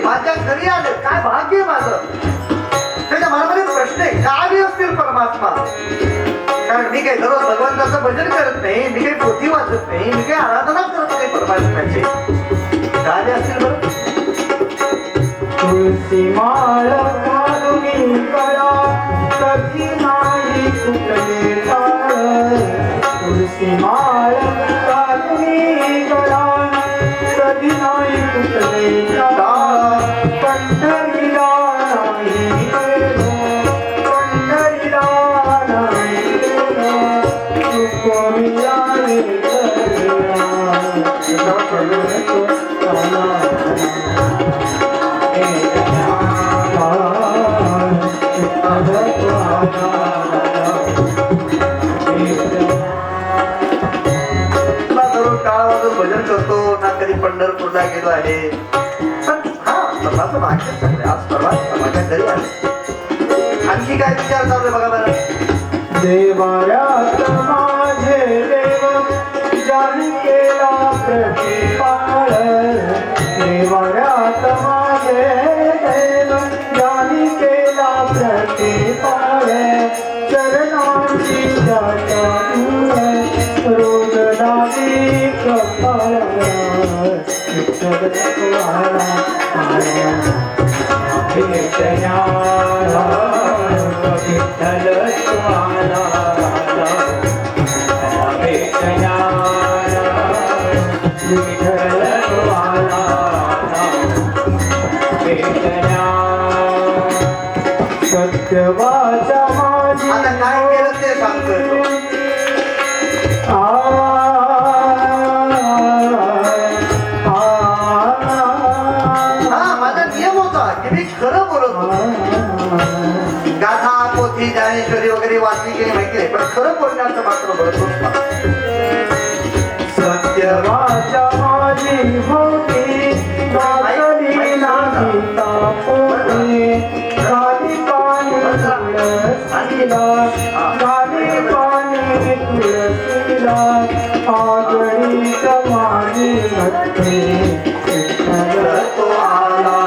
माझ्या घरी आले. काय भाग्य माझं. त्याच्या मनामध्ये प्रश्न आहे, काय असतील परमात्मा. कारण मी काही दररोज भगवंताचं भजन करत नाही, मी काही पोथी वाचत नाही, मी काही आराधना करत नाही परमात्म्याची. काय असतील बरं. तुळशी माळ घालून कळा कधी नाही कुठले टाळ. तुळशी माळ घालून कळा कधी नाही कुठले टाळ. पंढरीला नाही गेलो, पंढरीला नाही गेलो, तुकोमिया रे भजन करतो ना, कधी पंढरपूरला गेलो आहे. आज परमात्मा माझ्या घरी आले. आणखी काय विचार चालू बघा बरं. देवाऱ्यात माझे देव ज्याने केला प्रतिपाळ. देवाऱ्यात माझे देव ज्याने केला प्रतिपाळ. चरणांची जाता रोज दादी सत्यवाचा माझी आता काय केलं ते सांगतोय तो. हा माझा नियम होता की मी खरं बोलत होतो. गाथा पोथी ज्ञानेश्वरी वगैरे वाचली गेली माहिती नाही, पण खरं बोलण्याचं मात्र बोलत होता. सत्यवाचा माझी होती वाचली नाही तापोती गाली पाणी तुळसीला गाली पाणी तुळसीला आगळीत माझी भक्ती विठ्ठल तो आला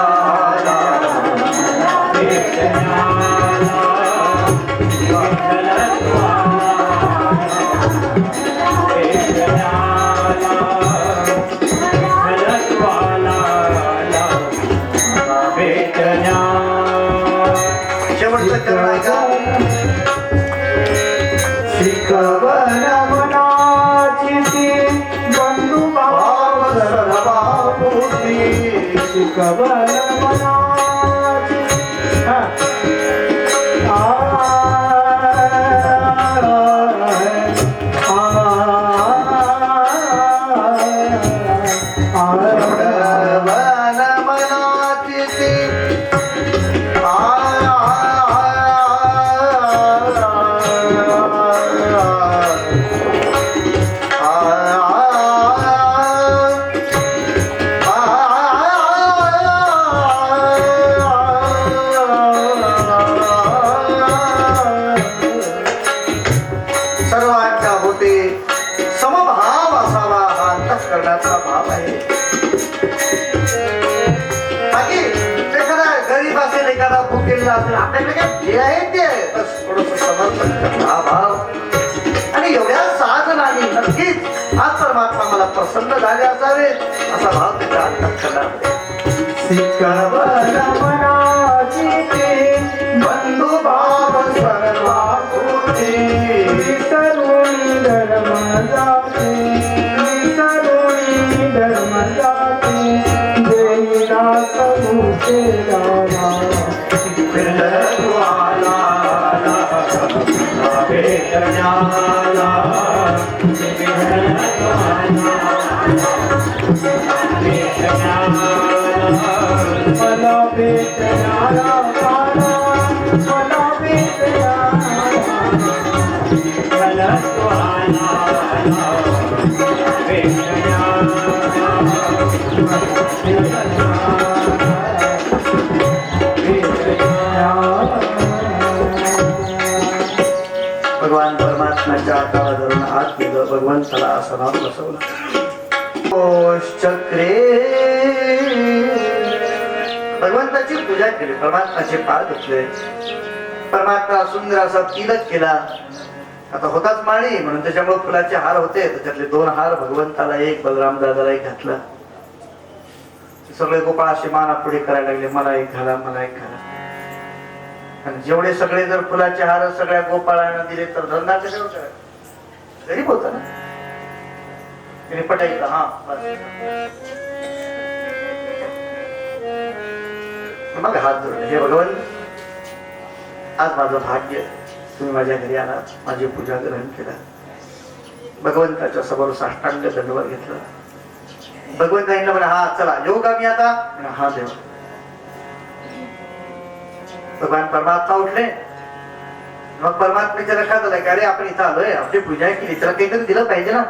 शेवटचं चरण आहे का? शिकवण मनाची ती बंधू भाव सर्वभावूती. शिकवण मनाची हा. सर्वन मनाची ती सर्वांच्या होते समभाव असावा हा अंतःकरणाचा भाव आहे. बाकी एखादा गरीब असेल, एखादा भुकेलेला असेल, आपल्याकडे काय जे आहे ते आहे. बस थोडस समर्पण करणं हा भाव. आणि एवढ्या साधनाने नक्कीच आज परमात्मा मला प्रसन्न झाले असावे असा भाव त्याच्या अंतःकरणामध्ये. शिकवण मनाची ती बंधू भाव सर्वाभूती. विसरुनी धर्म जाते विसरुनी धर्म जाते देईनाथ मुखे राधा विठ्ठल आला भेटण्याला. मला भेटणारा काळा मला भगवान परमात्म्याच्या हाताला धरून हात केलं, भगवंताला आसनावर बसवलं. चक्रे भगवंताची पूजा केली, परमात्म्याचे पाय धुतले, परमात्मा सुंदर असा तिलक केला. आता होताच माळी म्हणून त्याच्यामुळे फुलाचे हार होते, त्याच्यातले 2 हार भगवंताला, एक बलराम दादाला एक घातला. सगळे गोपाळ असे माना पुढे करायला लागले, मला एक घाला, मला एक घाला. आणि जेवढे सगळे जर फुलाचे हार सगळ्या गोपाळांना दिले तर धंदा कशावर करायचा? गरीब होता ना, त्याने पटायचं. हा बस मग हात जोडले, हे भगवंत, आज माझं भाग्य, तुम्ही माझ्या घरी आलात, माझी पूजा ग्रहण केला. भगवंताच्या समोर साष्टांग दंडवत घेतला. भगवंत सांगितलं म्हणा, हा चला येऊ का मी आता? हा देव. भगवान परमात्मा उठले. मग परमात्म्याच्या लक्षात आलं की अरे आपण इथं आलोय, आपली पूजा केली, त्याला काहीतरी दिलं पाहिजे ना.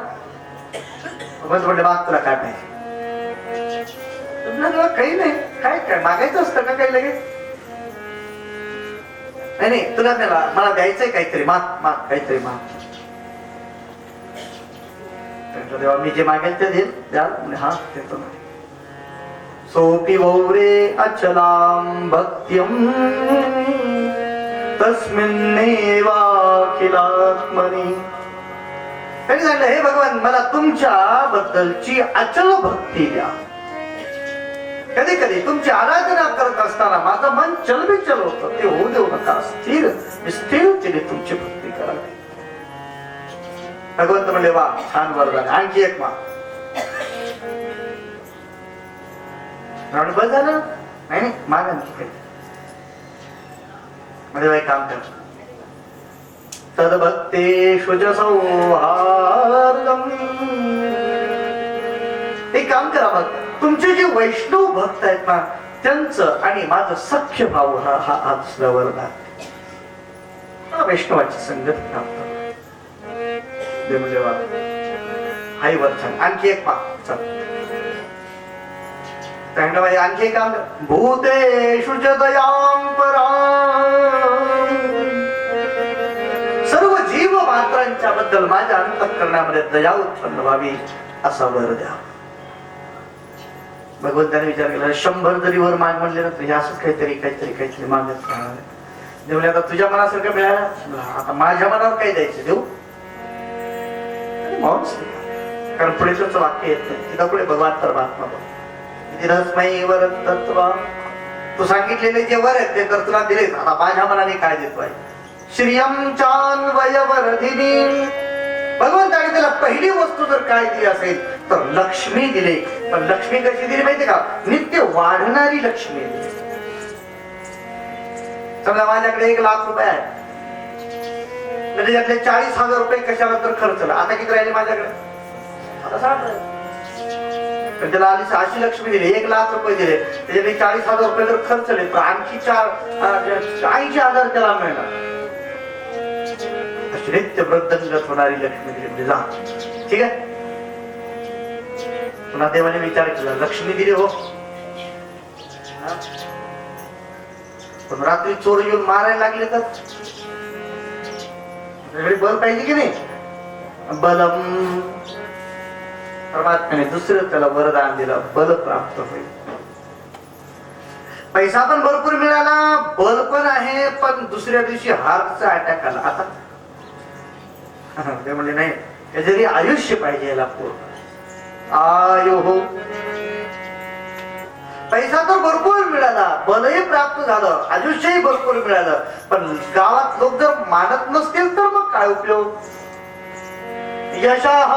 भगवंत म्हणले, माग तुला काय पाहिजे? तुला काही नाही, काय काय मागायचं असतं का काही लगेच? नाही नाही, तुला मला द्यायचंय काहीतरी, माग माग काहीतरी माग. तेव्हा मी जे मागेल ते देईल, द्याल? हा देतो ना. सोपी वौरे अचलां भक्त्यं तस्मिन्नेवाखिलात्मनि. त्यांनी सांगितलं, हे भगवान, मला तुमच्या बद्दलची अचल भक्ती द्या. कधी कधी तुमची आराधना करत असताना माझं मन चलबिचल होतं, ते होऊ देऊ नका. स्थिर स्थिरतेने तुमची भक्ती करावी. भगवंत म्हणले वा छान वरदान, आणखी एक मा. बस झालं नाही मान आणखी काही मध्ये बाई काम कर. तद्भक्तेषु च सौहार्दम्. एक काम करा मग, तुमचे जे वैष्णव भक्त आहेत ना त्यांचं आणि माझं सख्य भाव हा दुसरा वरदान. वैष्णवाची संगत प्राप्त देवदेवा. हाय वरछान. आणखी एक पा आणखी एक काम. भूतेषु च दयां परां. सर्व जीव मात्रांच्या बद्दल माझ्या अंतःकरणामध्ये दया उत्पन्न व्हावी असा वर द्या. भगवंताने विचार केला 100 जरी वर माग म्हणले ना तरी असंच काहीतरी मागत राहणार. देवले आता तुझ्या मनासारखं मिळालं, आता माझ्या मनावर काही द्यायचं देऊ. कारण पुढे तुझं वाक्य येत नाही. तिथं पुढे भगवान परमात्मा रसमयी वर तत्व. तू सांगितलेले जे वर आहेत ते तर तुला दिले, आता माझ्या मनाने काय देतोय. श्रियम चान्वयवरधिनी. भगवंताने त्याला पहिली वस्तू जर काय दिली असेल तर लक्ष्मी दिली. पण लक्ष्मी कशी दिली माहिती का? नित्य वाढणारी लक्ष्मी दिली. समजा माझ्याकडे 1 लाख रुपये आहे, त्याच्यातले 40,000 रुपये कशाला तर खर्चला. आता किती राहिले माझ्याकडे? आता 60. पण त्याला आधी अशी लक्ष्मी दिली, 1 लाख रुपये दिले, त्याच्यातले 40,000 रुपये जर खर्चले तर आणखी 80,000 त्याला मिळणार. नित्य वृद्धंगत होणारी लक्ष्मी दिली म्हणजे जा. ठीक आहे. पुन्हा देवाने विचार केला, लक्ष्मी दिली हो, पण रात्री चोर येऊन मारायला लागले तर बल पाहिजे की नाही. बलम. परमात्म्याने दुसरं त्याला वरदान दिलं, बल प्राप्त होईल. पैसा पण भरपूर मिळाला, बल पण आहे, पण दुसऱ्या दिवशी हार्टचा अटॅक आला. आता ते म्हणजे नाही, त्याच्यातरी आयुष्य पाहिजे याला पूर्ण आयु हो. पैसा तर भरपूर मिळाला, बलही प्राप्त झालं, आयुष्यही भरपूर मिळालं, पण गावात लोक जर मानत नसतील तर मग काय उपयोग. यशः.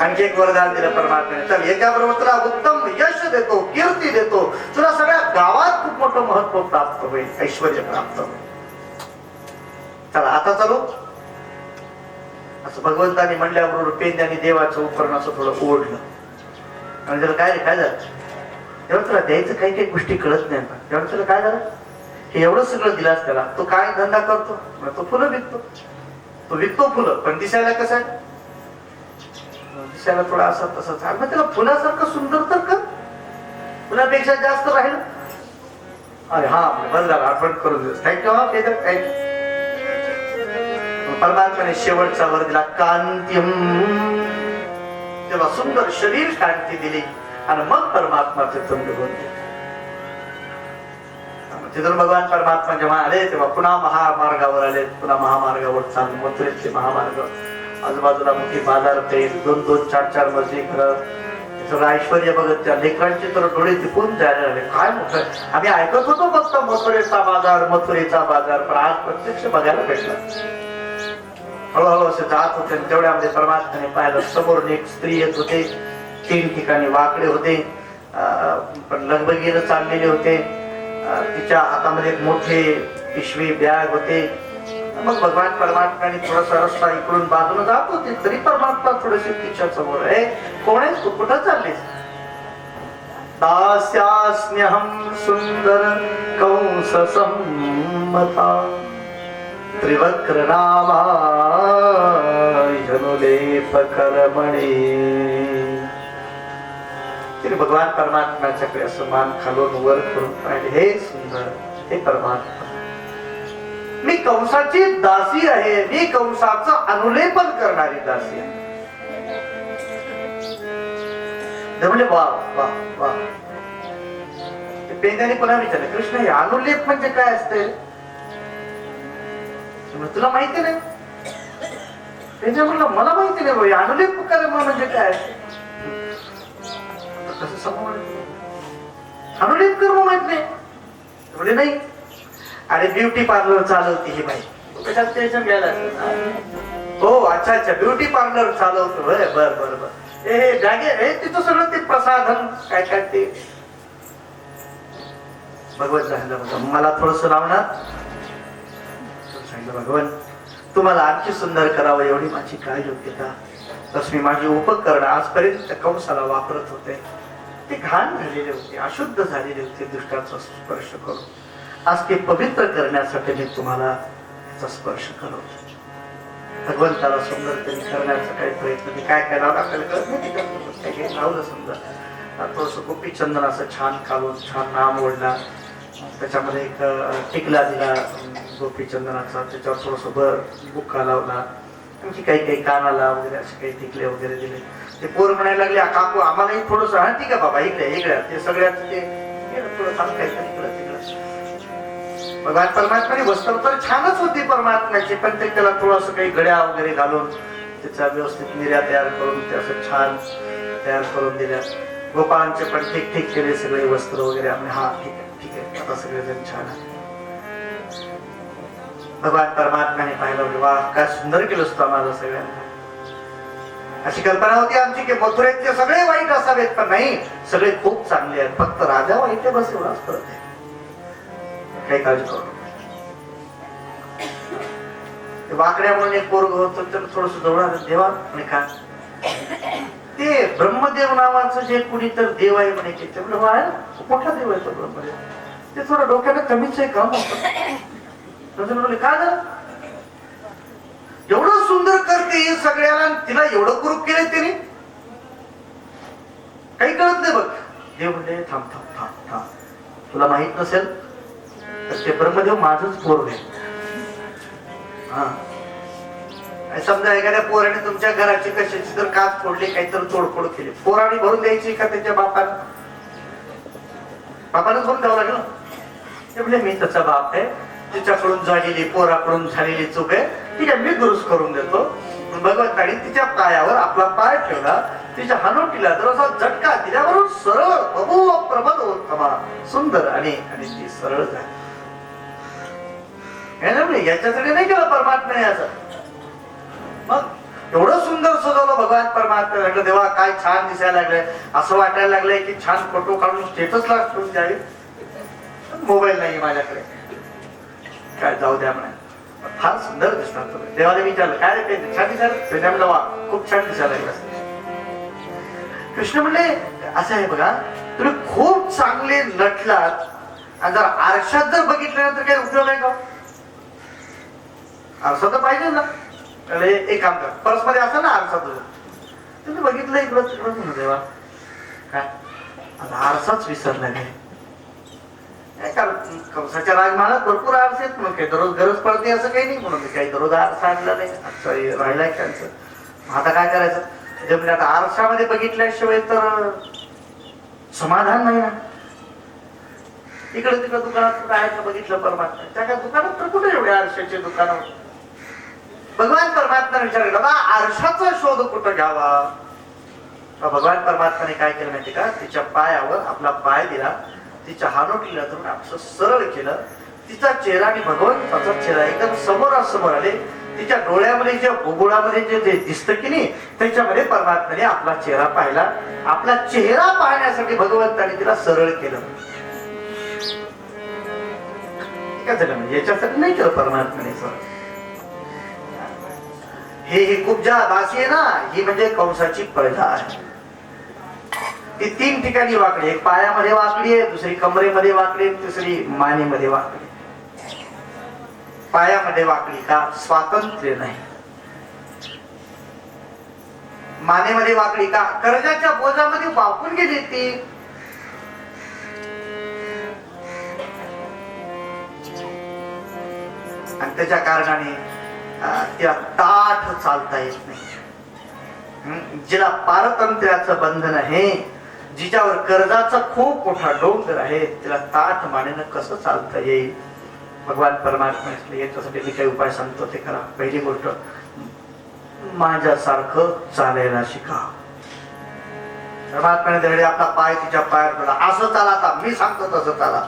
आणखी एक वरदान दिलं परमात्म्याने. चल याच्याबरोबर तुला उत्तम यश देतो, कीर्ती देतो, तुला सगळ्या गावात खूप मोठं महत्व प्राप्त होईल, ऐश्वर्य प्राप्त होईल. चला आता चालू. असं भगवंताने म्हणल्याबरोबर पेंद्याने देवाचं उपकरण असं थोडं ओढलं आणि त्याला काय रे काय झालं. तेव्हा तुला द्यायचं काही काही गोष्टी कळत नाही. तेव्हा तुला काय झालं, हे एवढं सगळं दिलास त्याला, तो काय धंदा करतो, तो फुलं विकतो. तो विकतो फुलं, पण दिसायला कसं आहे, दिसायला थोडा असा तसाच. मग त्याला फुलासारखं सुंदर तर कर, फुलापेक्षा जास्त राहील. अरे हा बरं झालं आठवण करून दिवस. थँक्यू. हा थँक्यू. परमात्म्याने शेवटचा वर दिला कांतिम. तेव्हा सुंदर शरीर कांती दिली आणि मग परमात्मा तिथून निघून गेले. तिथून भगवान परमात्मा जेव्हा आले तेव्हा पुन्हा महामार्गावर आले. पुन्हा महामार्गावर चालू मथुरेतले महामार्ग, आजूबाजूला मोठी बाजारपेठ, 2-2, 4-4 मजली घरं. सगळं ऐश्वर्य बघत त्या लेकरांचे तर डोळे तिपून जायला लागले. काय मोठं, आम्ही ऐकत होतो फक्त मथुरेचा बाजार, पण आज प्रत्यक्ष बघायला भेटला. हळूहळू असे जात होते, तेवढ्यामध्ये परमात्म्याने पाहिलं समोरून एक स्त्री येत होते. 3 ठिकाणी वाकडे होते, पण लगबगीनं चाललेले होते. तिच्या हातामध्ये एक मोठे पिशवी बॅग होते. मग भगवान परमात्म्याने थोडासा रस्ता इकडून बाजूला जात होते, तरी परमात्मा थोडेसे तिच्या समोर आहे. कोण आहे तू, कुठं चाललीस. दास्यास्म्यहं सुंदर कंस संमता त्रिवक्र नामा जनुलेप करमणे. तरी भगवान परमात्म्याच्याकडे असं मान खालून वर करून पाहिले. हे सुंदर, हे परमात्मा, मी कंसाची दासी आहे, मी कंसाचं अनुलेपन करणारी दासी आहे. म्हणजे वा वा वा. पेंद्याने पुन्हा विचारलं, कृष्ण हे अनुलेप म्हणजे काय असते, तुला माहिती नाही. पेंद्या म्हणलं मला माहिती नाही भाई, अनुलेप कर्म म्हणजे काय. कसं समोर अनुलिप कर्म माहित नाही म्हणजे नाही. आणि ब्युटी पार्लर चालवते ही बाई कशात टेन्शन घ्यायला हो अच्छा अच्छा ब्युटी पार्लर चालवतो बर बर बर बर हे जागे हे तिथं सगळं ते प्रसाधन काय काय ते भगवत झालं मला थोडस लावणार सांगितलं भगवान तुम्हाला आणखी सुंदर करावं एवढी माझी काय योग्यता तस मी माझी उपकरण आजपर्यंत कंसाला वापरत होते ते घाण झालेले होते अशुद्ध झालेले होते दुष्टाचा स्पर्श करून आज ते पवित्र करण्यासाठी मी तुम्हाला त्याचा स्पर्श करवतो. भगवंताला सुंदर तरी करण्याचा काही प्रयत्न मी काय लावलं आपल्याला कळत नाही काही लावलं समजा थोडस गोपी चंदन असं छान काढून छान नाम ओढला त्याच्यामध्ये एक टिकला दिला गोपी चंदनाचा त्याच्यावर थोडस भर बुक्का लावला आणखी काही काही कानाला वगैरे असे काही टिकले वगैरे दिले. ते पोर म्हणायला लागले काकू आम्हालाही थोडस हा ठीक आहे बाबा इकडे ते सगळ्यात ते थोडं काम काहीतरी इकडं तिकडं भगवान परमात्माने वस्त्र तर छानच होती परमात्म्याची पण ते त्याला थोडस काही गड्या वगैरे घालून त्याचा व्यवस्थित निर्या तयार करून ते असं छान तयार करून दिल्या. गोपाळांचे पण ठीक ठीक केले सगळे वस्त्र वगैरे आम्ही हा ठीक आहे आता सगळेजण छान आहे. भगवान परमात्म्याने पाहिलं वा काय सुंदर केलं असतं आम्हाला सगळ्यांना. अशी कल्पना होती आमची की मथुरेतले सगळे वाईट असावेत पण नाही सगळे खूप चांगले आहेत फक्त राजा वाईट आहे बस एवढाच फरक आहे. काही काळजी करू वाकड्या म्हणून एक पोरग होत तर थोडस जवळ आलं देवा म्हणे का ते ब्रह्मदेव नावाचं जे कुणी तर देव आहे म्हणे की ते मोठा देव आहे तो ब्रह्मदेव ते थोडं डोक्याला कमीच आहे काम होतं का ग एवढं सुंदर करते सगळ्याला तिला एवढं कुरूप केलंय तिने काही कळत नाही बघ. देव म्हणजे थांब थांब थांब थांब तुला माहित नसेल तर ते ब्रह्मदेव माझच पोर आहे. हा समजा एखाद्या पोराने तुमच्या घराची कशाची तर काच फोडली काहीतरी तोडफोड केली पोराने भरून द्यायची का त्याच्या बापानं भरून द्यावं लागलं ते म्हणजे मी त्याचा बाप आहे तिच्याकडून झालेली पोराकडून झालेली चूक आहे ठीक आहे मी दुरुस्त करून देतो. भगवंताने तिच्या पायावर आपला पाय ठेवला तिच्या हनुटीला तर असा झटका तिच्यावरून सरळ प्रभू प्रबल उत्तमा सुंदर आणि ती सरळ झाली. याच्यासाठी नाही केलं परमात्म्याने असं मग एवढं सुंदर सजवलं भगवान परमात्मा लागलं तेव्हा काय छान दिसायला लागलंय असं वाटायला लागलंय की छान फोटो काढून स्टेटसला ठेवून द्यावे. मोबाईल नाही माझ्याकडे काय जाऊ द्या म्हणा फार सुंदर दिसतात तुम्ही. देवाला विचारलं काय रे ते छान दिसायला त्याच्यामध्ये वा खूप छान दिसायला लागलं. कृष्ण म्हणले असं आहे बघा तुम्ही खूप चांगले नटलात आणि जर आरशात जर बघितलं तर काही उपयोग आहे का. आरसा तर पाहिजे ना एक काम कर पर्स मध्ये असं ना आरसा तुझं तुम्ही बघितलं इकडं तिकडं ना देवा काय आरसाच विसरला नाही. कंसाच्या राजमहालात भरपूर आरसे आहेत म्हणून काही दररोज गरज पडते असं काही नाही म्हणून काही दररोज आरसा आणला नाही राहिलाय त्यांचं आता काय करायचं ते म्हणजे आता आरशामध्ये बघितल्याशिवाय तर समाधान नाही ना. इकडे तिकडे दुकानात कुठं आहे का बघितलं परमात्मा त्या दुकानात तर कुठे एवढे आरशाचे दुकान भगवान परमात्मा विचार केला बा आरशाचा शोध कुठं घ्यावा. भगवान परमात्माने काय केलं माहिती का तिच्या पायावर आपला पाय दिला तिच्या हानोटीला धरून असं सरळ केलं तिचा चेहरा आणि भगवंताचा चेहरा एकदम समोरासमोर आले. तिच्या डोळ्यामध्ये ज्या भूगोळामध्ये जे दिसतं की नाही त्याच्यामध्ये परमात्म्याने आपला चेहरा पाहिला. आपला चेहरा पाहण्यासाठी भगवंताने तिला सरळ केलं. काय झालं म्हणजे याच्यासाठी नाही केलं परमात्म्याने सरळ. हे कुब्जा दासी आहे ना ही म्हणजे कंसाची प्रजा आहे. ती 3 ठिकाणी वाकडी एक पायामध्ये वाकडी आहे दुसरी कमरेमध्ये वाकडी तिसरी मानेमध्ये वाकडी. पायामध्ये वाकडी का स्वातंत्र्य नाही. मानेमध्ये वाकडी का कर्जाच्या बोजामध्ये वाकून गेली ती. आणि त्याच्या कारणाने तिला ताठ चालता येत नाही. जिला पारतंत्र्याचं बंधन आहे जिच्यावर कर्जाचा खूप मोठा डोंगर आहे तिला ताठ मानेनं कसं चालता येईल. भगवान परमात्मा याच्यासाठी मी काही उपाय सांगतो ते करा. पहिली गोष्ट माझ्यासारखं चालायला शिका. परमात्म्याने त्यावेळी आपला पाय तिच्या पायात ठेवला, असं चाला आता मी सांगतो तसं चाला.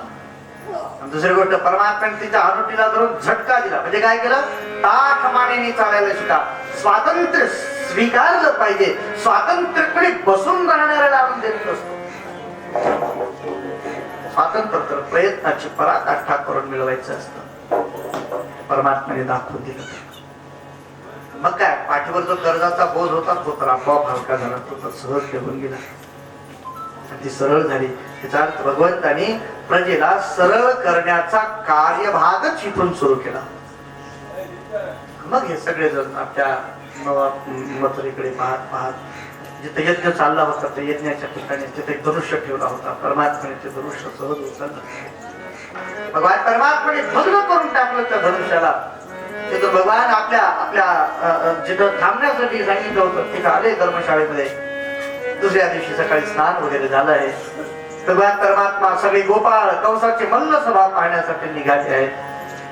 दुसरी गोष्ट, परमात्म्याने तिच्या हनुटीला धरून झटका दिला. म्हणजे काय केलं, ताठमानेने चालायला शिका. स्वातंत्र्य स्वीकारलं पाहिजे. स्वातंत्र्याकडे बसून राहणाऱ्याला आनंद देत नसतो. स्वातंत्र्य तर प्रयत्नाची पराकाष्ठा करून मिळवायचं असतं. परमात्म्याने दाखवून दिलं. मग काय, पाठीवर जो कर्जाचा बोध होता तो तर आपोआप हलका झाला, तो तर सहज घेऊन गेला. ती सरळ झाली. त्याचा अर्थ भगवंतानी प्रजेला सरळ करण्याचा कार्यभागच इथून सुरू केला. मग हे सगळे जण आपल्या मथुरेकडे पाहत पाहत जिथे यज्ञ चालला होता त्या यज्ञाच्या ठिकाणी तिथे एक धनुष्य ठेवला होता. परमात्म्याने ते धनुष्य सहज उचललं. भगवान परमात्म्याने भग्न करून टाकलं त्या धनुष्याला. तिथं भगवान आपल्या आपल्या जिथं थांबण्यासाठी सांगितलं होतं तिथं आले धर्मशाळेमध्ये. दुसऱ्या दिवशी सकाळी स्नान वगैरे झालं आहे. भगवान परमात्मा सगळे गोपाळ कंसाची मल्ल सभा पाहण्यासाठी निघाले आहेत.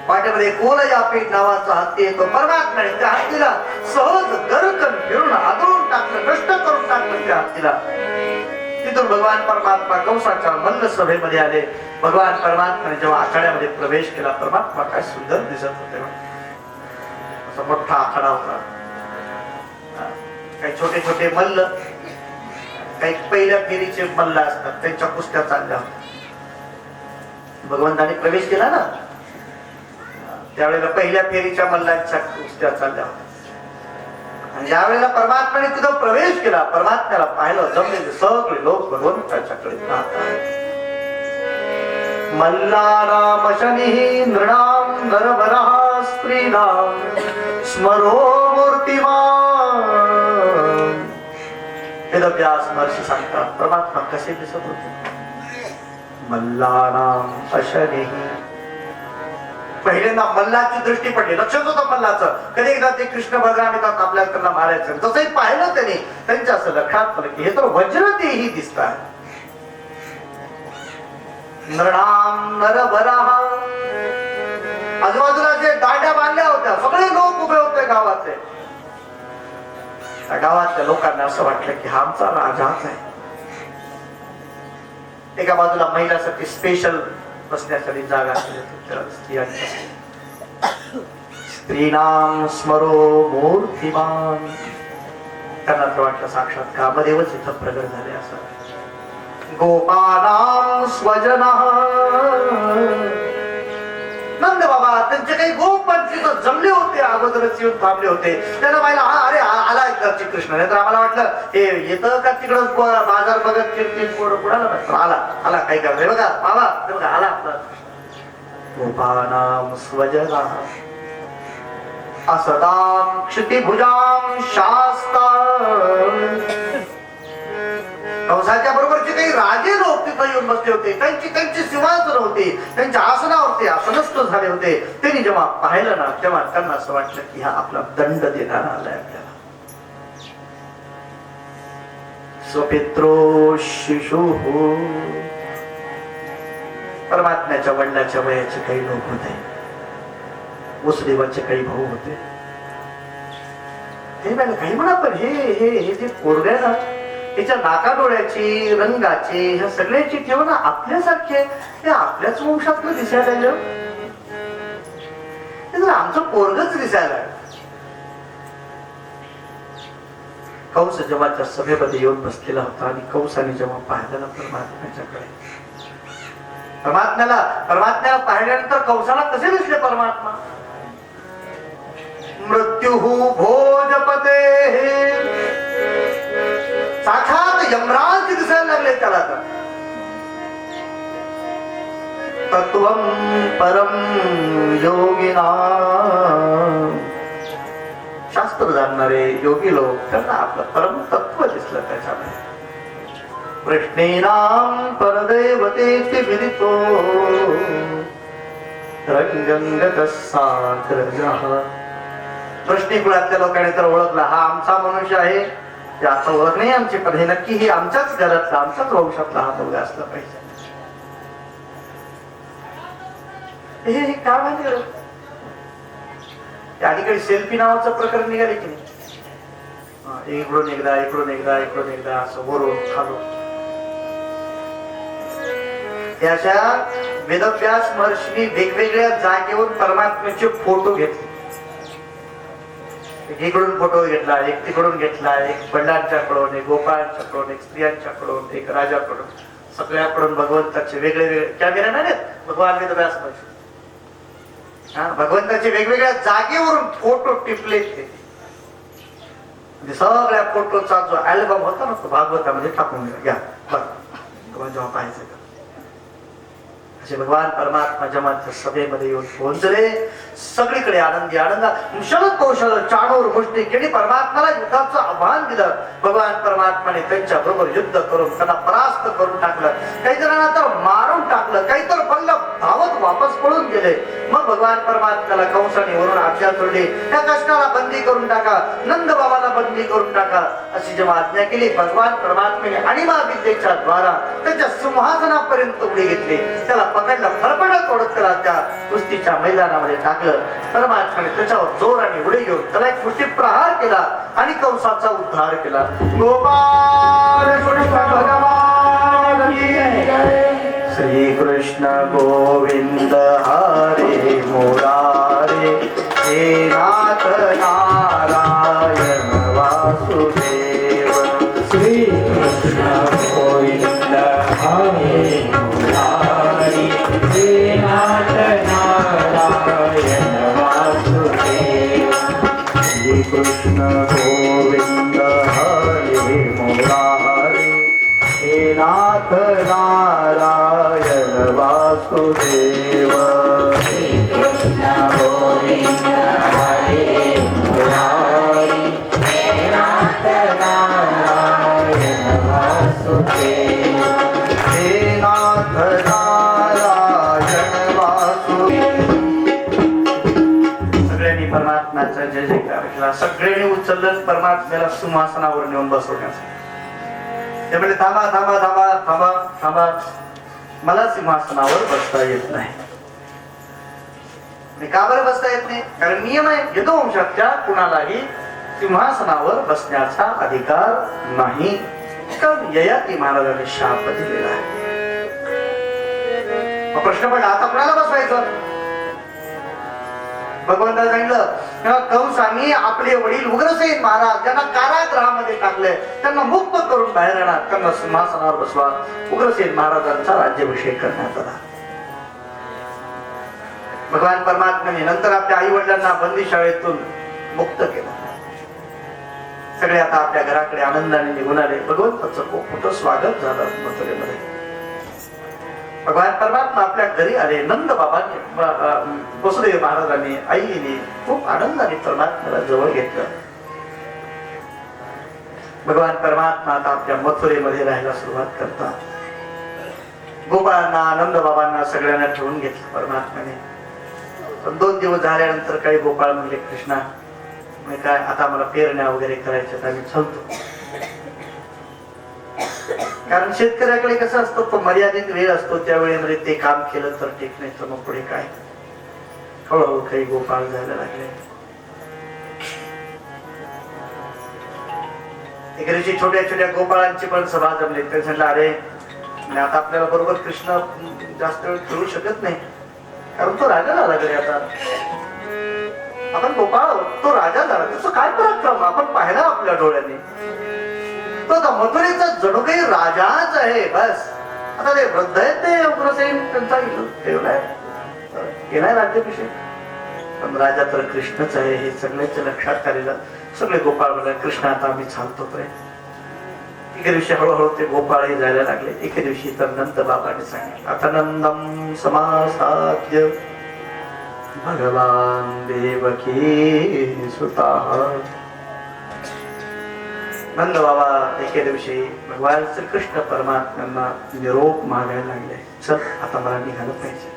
वाटेमध्ये कोलयापीठ नावाचा हत्ती येतो. परमात्म्याने त्या हत्तीला सहज गरकन फिरून आदळून टाकलं, नष्ट करून टाकलं त्या हत्तीला. तिथून भगवान परमात्मा कंसाच्या मल्ल सभेमध्ये आले. भगवान परमात्म्याने जेव्हा आखाड्यामध्ये प्रवेश केला, परमात्मा काय सुंदर दिसत होते. असा मोठा आखाडा होता. काही छोटे छोटे मल्ल, काही पहिल्या फेरीचे मल्ल असतात, त्यांच्या कुस्त्या चालल्या होत्या. भगवंताने प्रवेश केला ना, त्यावेळेला पहिल्या फेरीच्या मल्लांच्या कुस्त्या चालल्या होत्या. आणि ज्यावेळेला परमात्म्याने तिथं प्रवेश केला, परमात्म्याला पाहिलं, जमलेले सगळे लोक भगवंताच्याकडे पाहतात. मल्लानाम शनिः नृणाम नरवरः स्त्रीणाम स्मरो मूर्तिमान. वेदव्यास महर्षी सांगतात परमात्मा कसे दिसत होते. मल्लानाम अशनिः. पहिल्यांदा मल्लाची दृष्टी पडली, लक्षात होतं मल्लाचं. कधी एकदा ते कृष्ण बलराम येतात आपल्याला, त्यांना मारायचं. जसंही पाहिलं त्याने, त्यांच्या असं लक्षात पडलं की हे तर वज्र तेही दिसतात. नृणाम नरवरः. आजूबाजूला जे दांड्या बांधल्या होत्या, सगळे लोक उभे होते गावातले. त्या गावातल्या लोकांना असं वाटलं की हा आमचा राजाच आहे. एका बाजूला महिलांसाठी स्पेशल बसण्यासाठी जागा स्त्रियांच्या. स्त्रीणाम स्मरो मूर्तिमान. त्यांना तर वाटलं साक्षात कामदेवच इथं प्रगट झाले असं. गोपानाम स्वजनः. नंद बाबा त्यांचे काही गोप तिथं जमले होते, अगोदरच येऊन थांबले होते. त्यांना पाहिलं, हा अरे आला एकदाची कृष्ण. नाही तर आम्हाला वाटलं हे येतं का तिकडं बाजार बघत फिरतील कुणाला. आला आला काही करत बघा बाबा, ते बघा आला आपला. गोपानाम स्वजनः असदाम क्षितिभुजाम शास्ता. कंसाच्या बरोबरचे काही राजे लोक तिथं येऊन बसले होते. त्यांची सिंहासन होती, त्यांच्या आसनावरती आसनस्थ झाले होते. त्यांनी जेव्हा पाहिलं ना, तेव्हा त्यांना असं वाटलं की हा आपला दंड देणारा आलाय आपल्याला. स्वपित्रो शिशु. परमात्म्याच्या वडिलाच्या वयाचे काही लोक होते, वसुदेवाचे काही भाऊ होते. ते काही म्हणा, पण हे जे पोरग आहे ना, त्याच्या नाका डोळ्याची, रंगाची, ह्या सगळ्याची ठेव ना आपल्यासारखे, ते आपल्याच वंशातलं दिसायला लागलं. ते जर आमचं पोरगच दिसायला. कंस जेव्हा त्या सभेमध्ये येऊन बसलेला होता आणि कंसाने जेव्हा पाहिलं परमात्म्याच्याकडे, परमात्म्याला पाहिल्यानंतर कंसाला कसे दिसले परमात्मा. मृत्यू भोजपते. साक्षात यमराज दिसायला लागले त्याला. तर तत्वं परम योगिना. शास्त्र जाणणारे योगी लोक, त्यांना आपलं परम तत्व दिसलं त्याच्यामध्ये. प्रश्नेनाम परदेवतेति विदितो रंगंगत साग्रजः. प्रश्नी कुळातल्या लोकांनी तर ओळखला, हा आमचा मनुष्य आहे. याचा ओळख नाही आमची, पण हे नक्की ही आमच्याच घरातला, आमच्याच वंशातला हा मुलगा असला पाहिजे. हे काय माहिती, अलीकडे सेल्फी नावाचं प्रकरण निघाले की नाही. इकडून एकदा इकडून एकदा इकडून एकदा असं वरून खालून. त्याच्या वेदव्यास महर्षींनी वेगवेगळ्या जागेवर परमात्म्याचे फोटो घेतले. इकडून फोटो घेतला, एक तिकडून घेतला, एक बंडांच्याकडून, एक गोपाळांच्याकडून, एक स्त्रियांच्याकडून, एक राजाकडून, सगळ्याकडून भगवंताचे वेगळे वेगळे कॅमेरा नाही भगवान वेदव्यास महर्षी भगवंताचे वेगवेगळ्या जागेवरून फोटो टिपले ते. सगळ्या फोटोचा जो अल्बम होता ना तो भागवतामध्ये टाकून घ्या बरं जेव्हा पाहायचं का. असे भगवान परमात्मा जमाच्या सभेमध्ये येऊन पोहोचले. सगळीकडे आनंदी आनंद शरद कौशल चाणूर मुष्टी केली. परमात्माला युद्धाचं आव्हान दिलं. भगवान परमात्माने त्यांच्या बरोबर युद्ध करून त्यांना परास्त करून टाकलं. काही जणांना तर मारून टाकलं, काही तर पल्ल धावत वापस पळून गेले. मग भगवान परमात्म्याला कंसाने वरून आज्ञा सोडली, त्या कष्टाला बंदी करून टाका, नंद बाबाला बंदी करून टाका अशी जेव्हा आज्ञा केली. भगवान परमात्म्याने अणिमा विद्येच्या द्वारा त्याच्या सिंहासनापर्यंत उडी घेतली. त्याला पकडलं, फरफडत ओढत त्याला त्या कुस्तीच्या मैदानामध्ये टाकलं. परमात्म्याने त्याच्यावर जोर आणि उडी घेऊन त्याला एक मुष्टी प्रहार केला आणि कंसाचा उद्धार केला. गोपाल भगवान की जय. श्री कृष्ण गोविंद हरे मुरारे हे नाथ नारायण वासुदेव. श्री कृष्ण गोविंद हरे मुरारी हे नाथ नारायण वासुदेव. श्री कृष्ण गोविंद हरे मुरारे हे नाथ नारायण वासुदेव. श्री कृष्ण गोविंद हरे मुरारी हे नाथ नारायण वासुदेव. हे नाथ नारायण वासुदेव. सगळ्यांनी परमात्म्याचा जय जयकार केला. सगळ्यांनी उचललं परमात्म्याला सिंहासनावर नेऊन बसवण्याचं. ते म्हणजे थांबा थांबा थांबा थांबा थांबा, मला सिंहासनावर बसता येत नाही. का बरं बसता येत नाही? कारण नियम आहे, यदुवंशाच्या कुणालाही सिंहासनावर बसण्याचा अधिकार नाही. कारण ययाती महाराजांनी शाप दिलेला आहे. प्रश्न पडला आता कुणाला बसवायचं? भगवंताने सांगितलं कंसाने आपले वडील उग्रसेन महाराज ज्यांना कारागृहामध्ये टाकले त्यांना मुक्त करून बाहेर आणा, त्यांना सिंहासनावर बसवा. उग्रसेन महाराजांचा राज्याभिषेक करण्यात आला. भगवान परमात्म्याने नंतर आपल्या आई वडिलांना बंदीशाळेतून मुक्त केलं. सगळे आता आपल्या घराकडे आनंदाने निघून आले. भगवंताचं खूप मोठं स्वागत झालं मथुरेमध्ये. भगवान परमात्मा आपल्या घरी आले. नंद बाबांनी वसुदेव महाराजांनी आईने खूप आनंदाने परमात्म्याला जवळ घेतलं. भगवान परमात्मा आता आपल्या मथुरेमध्ये राहायला सुरुवात करतात. गोपाळांना नंद बाबांना सगळ्यांना ठेवून घेतलं परमात्म्याने. पण 2 दिवस झाल्यानंतर काही गोपाळ म्हणले कृष्णा काय आता मला पेरण्या वगैरे करायच्या आम्ही चालतो. कारण शेतकऱ्याकडे कसं असतं तो मर्यादित वेळ असतो, त्या वेळेमध्ये ते काम केलं तर ठीक, नाही तर मग पुढे काय. हळूहळू काही गोपाळ जायला लागले. एके दिवशी छोट्या छोट्या गोपाळांची पण सभा जमली. ते सांगितलं अरे आता आपल्याला बरोबर कृष्ण जास्त वेळ खेळू शकत नाही, कारण तो राजा झाला घरी. आता आपण गोपाळ तो राजा झाला, त्याचं काय पराक्रम आपण पाहिला आपल्या डोळ्यांनी. तो मथुरेचा जणू काही राजाच आहे. बस आता ते वृद्ध आहेत ते उग्रसेन, त्यांचा ठेवलाय केलाय राज्याभिषेक, पण राजा तर कृष्णच आहे हे सगळ्यांच्या लक्षात आलेलं. सगळे गोपाळ म्हणले कृष्ण आता आम्ही चालतो पर्यंत. एके दिवशी हळूहळू ते गोपाळही जायला लागले. एके दिवशी तर नंद बाबांनी सांगितलं आता नंदम समासाद्य भगवान देवकी सुतः. नंद बाबा एके दिवशी भगवान श्रीकृष्ण परमात्म्यांना निरोप मागायला लागले. चल आता मला निघालं पाहिजे.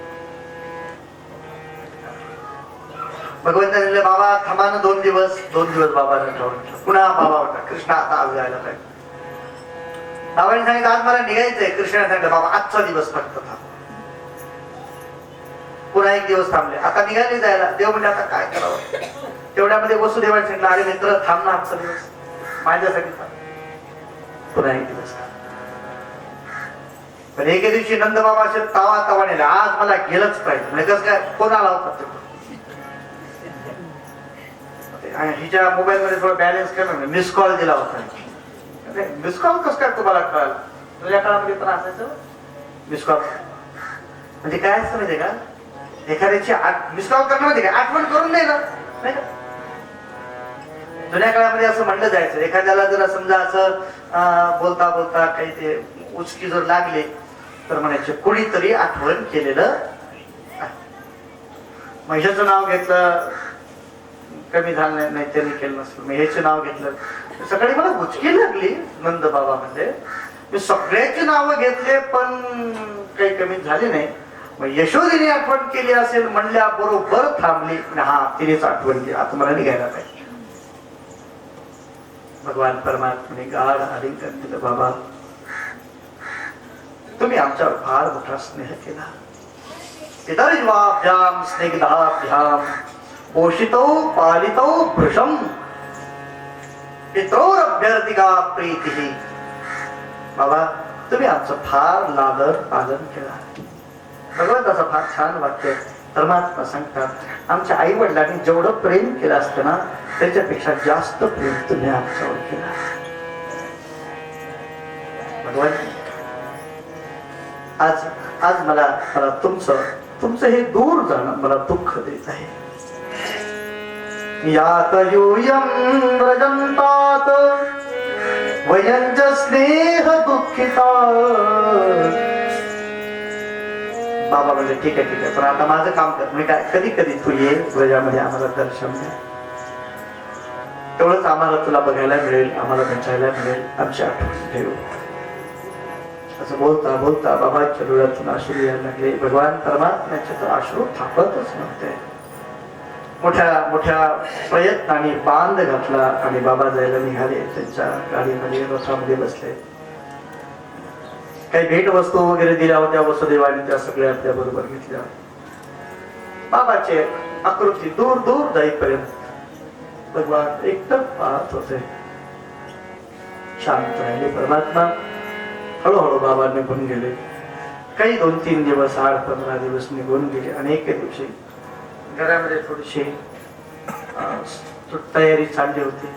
भगवंताने म्हणले बाबा थांबा ना 2 दिवस. 2 दिवस बाबांना ठेवून पुन्हा बाबा होता कृष्णा आता आज जायला पाहिजे. बाबांनी सांगितलं आज मला निघायचंय. कृष्णाने सांगितलं बाबा आजचा दिवस फक्त थांब. पुन्हा 1 दिवस थांबले. आता निघाले जायला. देव म्हणजे आता काय करावं. तेवढ्यामध्ये वसुदेवाने सांगितलं अरे मित्र थांब ना आजचा दिवस. माझ्यासाठी पुन्हा एक दिवस. पण एके दिवशी नंदबाबा असे तावा तावा नेला, आज मला गेलंच पाहिजे. म्हणजे कसं काय, फोन आला होता आणि हिच्या मोबाईल मध्ये थोडा बॅलन्स केला, मिस कॉल दिला होता. मिस कॉल कसं काय तुम्हाला कळाल? तुझ्या काळामध्ये पण असायचं मिस कॉल. म्हणजे काय असतं माहितीये का, एखाद्याची मिस कॉल करणं माहिती का, आठवण करून द्यायला नाही का. जुन्या काळामध्ये असं म्हणलं जायचं, एखाद्याला जर समजा असं बोलता बोलता काही ते उचकी जर लागले तर म्हणायचे कोणीतरी आठवण केलेलं आहे. महिषाचं नाव घेतलं, कमी झालं नाही त्यांनी केलं नसलं, मग ह्याचे नाव घेतलं. सकाळी मला उचकी लागली नंद बाबा म्हणजे, मी सगळ्याची नावं घेतले पण काही कमी झाली नाही. मग यशोदीने आठवण केली असेल म्हणल्या बरोबर थांबली, हा तिनेच आठवण केली, आता मला निघायला पाहिजे. भगवान परमात्म्याने गाढ आलिंगन दिलं, बाबा तुम्ही आमच्यावर फार मोठा स्नेह केला. पितर्ज्वाभ्याम स्निग्धाभ्याम पोषितो पालितो भृशम पित्रोरभ्यर्थिका प्रीती. बाबा तुम्ही आमचं फार लालन पालन केला. भगवंताचं फार छान वाक्य. परमात्मा सांगतात, आमच्या आई वडिलांनी जेवढं प्रेम केलं असतं ना त्याच्यापेक्षा जास्त प्रेम तुम्ही आमच्यावर केला. भगवान आज आज मला तुमचं हे दूर जाणं मला दुःख देत आहे. यात यूयं व्रजन्तात वयं च स्नेह दुःखिता. बाबा म्हणजे ठीक आहे पण आता माझं काम कर. मी काय कधी कधी तू ये व्रजामध्ये आम्हाला दर्शन दे, तेवढंच आम्हाला तुला बघायला मिळेल, आम्हाला भेटायला मिळेल, आमची आठवण ठेव. असं बोलता बोलता बाबाच्या डोळ्यातून अश्रू यायला लागले. भगवान परमात्म्याचे तर अश्रू थांबतच नव्हते. मोठ्या मोठ्या प्रयत्नाने बांध घातला आणि बाबा जायला निघाले. त्यांच्या गाडीमध्ये रथामध्ये बसले. काही भेट वस्तू वगैरे दिल्या होत्या वसुदेवाने, त्या सगळ्या आपल्या बरोबर घेतल्या. बाबाचे आकृती दूर दूर जाईपर्यंत भगवान एकटक पाहत होते. शांत राहिले परमात्मा. हळूहळू बाबा निघून गेले. काही 2-3 दिवस 8-15 दिवस निघून गेले. अनेक दिवशी घरामध्ये थोडीशी तयारी चालली होती.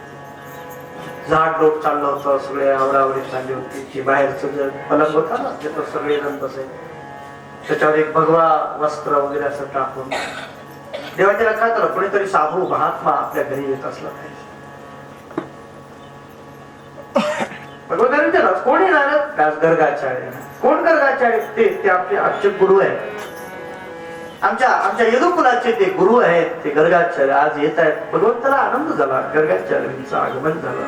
झाड लोट चाललं होतं, सगळे आवरावरी चालली होती. की बाहेरचं जे पलंग होता ना तिथं सगळे जण बसे, त्याच्यावर एक भगवा वस्त्र वगैरे असं टाकून देवाच्या लक्षात आलं कोणीतरी साधू महात्मा आपल्या घरी येत असला पाहिजे. भगवंतांनी विचारलं कोण येणार? गर्गाचार्य. कोण गर्गाचार्य? ते आपले आजचे गुरु आहेत. आमच्या यदुकुलाचे ते गुरु आहेत, ते गर्गाचार्य आज येत आहेत. भगवंताला आनंद झाला. गर्गाचार्यांचं आगमन झालं.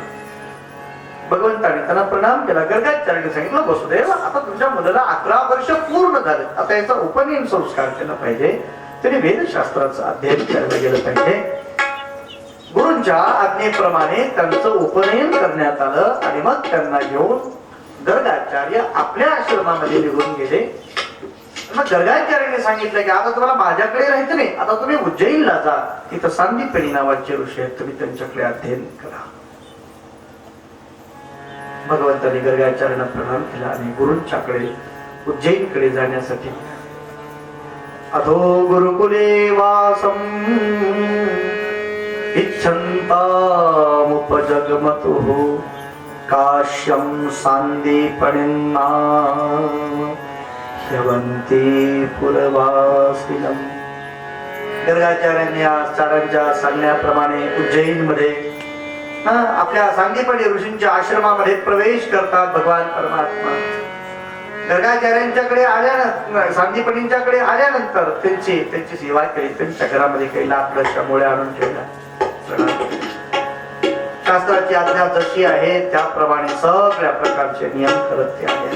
भगवंताने त्यांना प्रणाम केला. गर्गाचार्याने सांगितलं वसुदेव आता तुमच्या मुलाला 11 वर्ष पूर्ण झाले, आता याचा उपनयन संस्कार केला पाहिजे. त्याने वेदशास्त्राचं अध्ययन करायला गेलं पाहिजे. गुरूंच्या आज्ञेप्रमाणे त्यांचं उपनयन करण्यात आलं आणि मग त्यांना घेऊन गर्गाचार्य आपल्या आश्रमामध्ये निघून गेले. मग गर्गाचार्याने सांगितलं की आता तुम्हाला माझ्याकडे राहायचं नाही, आता तुम्ही उज्जैनला जा, तिथं सांदीपनी नावाचे ऋषी आहेत, तुम्ही त्यांच्याकडे अध्ययन करा. भगवंतांनी गर्गाचार्यांना प्रणाम केला आणि गुरूंच्याकडे उज्जैनकडे जाण्यासाठी अधो गुरुकुले वासम इच्छन्तामुपजगमतुः काश्यं सांदीपनिन्ना ह्यवन्ति पुरवासिनम्. गर्गाचार्यांनी आचार्यांच्या सांगण्याप्रमाणे उज्जैन मध्ये आपल्या सांदीपनी ऋषींच्या आश्रमामध्ये प्रवेश करतात भगवान परमात्मा. गर्गाचार्यांच्याकडे आल्यानंतर सांदीपनींच्याकडे आल्यानंतर त्यांची सेवा केली. त्यांच्या घरामध्ये काही लाकडाच्या मुळ्या आणून ठेवल्या. शास्त्राची आज्ञा जशी आहे त्याप्रमाणे सगळ्या प्रकारचे नियम करत ते आले.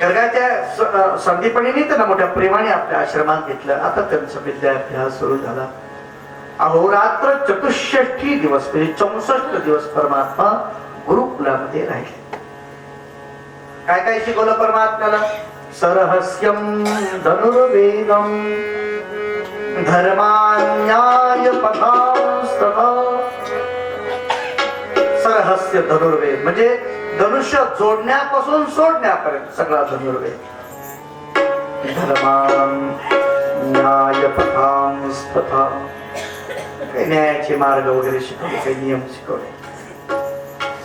गर्गाच्या संदीपनीने त्यांना मोठ्या प्रेमाने आपल्या आश्रमात घेतलं. आता त्यांचा विद्याभ्यास सुरू झाला. अहोरात्र 64 दिवस म्हणजे 64 दिवस परमात्मा गुरुकुलामध्ये राहिले. काय काय शिकवलं परमात्म्याला? सरहस्यम धनुर्वेदम धर्मान्याय पथांस्तथा तस्य धनुर्वेद म्हणजे धनुष्य जोडण्यापासून सोडण्यापर्यंत सगळा धनुर्वेद. धर्मां न्यायपथां स्पथां, काही न्यायाचे मार्ग वगैरे शिकवले, काही नियम शिकवले,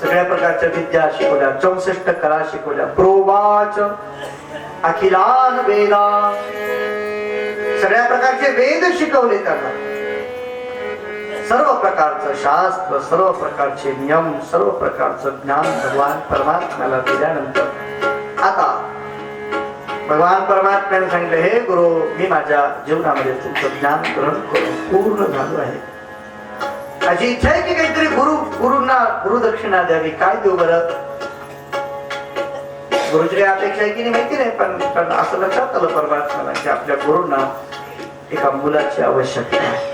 सगळ्या प्रकारच्या विद्या शिकवल्या, 64 कला शिकवल्या. प्रोवाच अखिलान वेदा, सगळ्या प्रकारचे वेद शिकवले त्यांना. सर्व प्रकारचं शास्त्र, सर्व प्रकारचे नियम, सर्व प्रकारचं ज्ञान भगवान परमात्म्याला दिल्यानंतर आता भगवान परमात्म्याने सांगितलं, हे गुरु, मी माझ्या जीवनामध्ये तुमचं ज्ञान ग्रहण करून पूर्ण झालो आहे. अशी इच्छा आहे की काहीतरी गुरुंना गुरुदक्षिणा द्यावी. काय देऊ बरं? गुरुची काही अपेक्षा आहे की नाही माहिती नाही, पण असं लक्षात आलं परमात्म्याला की आपल्या गुरुंना एका मुलाची आवश्यकता आहे.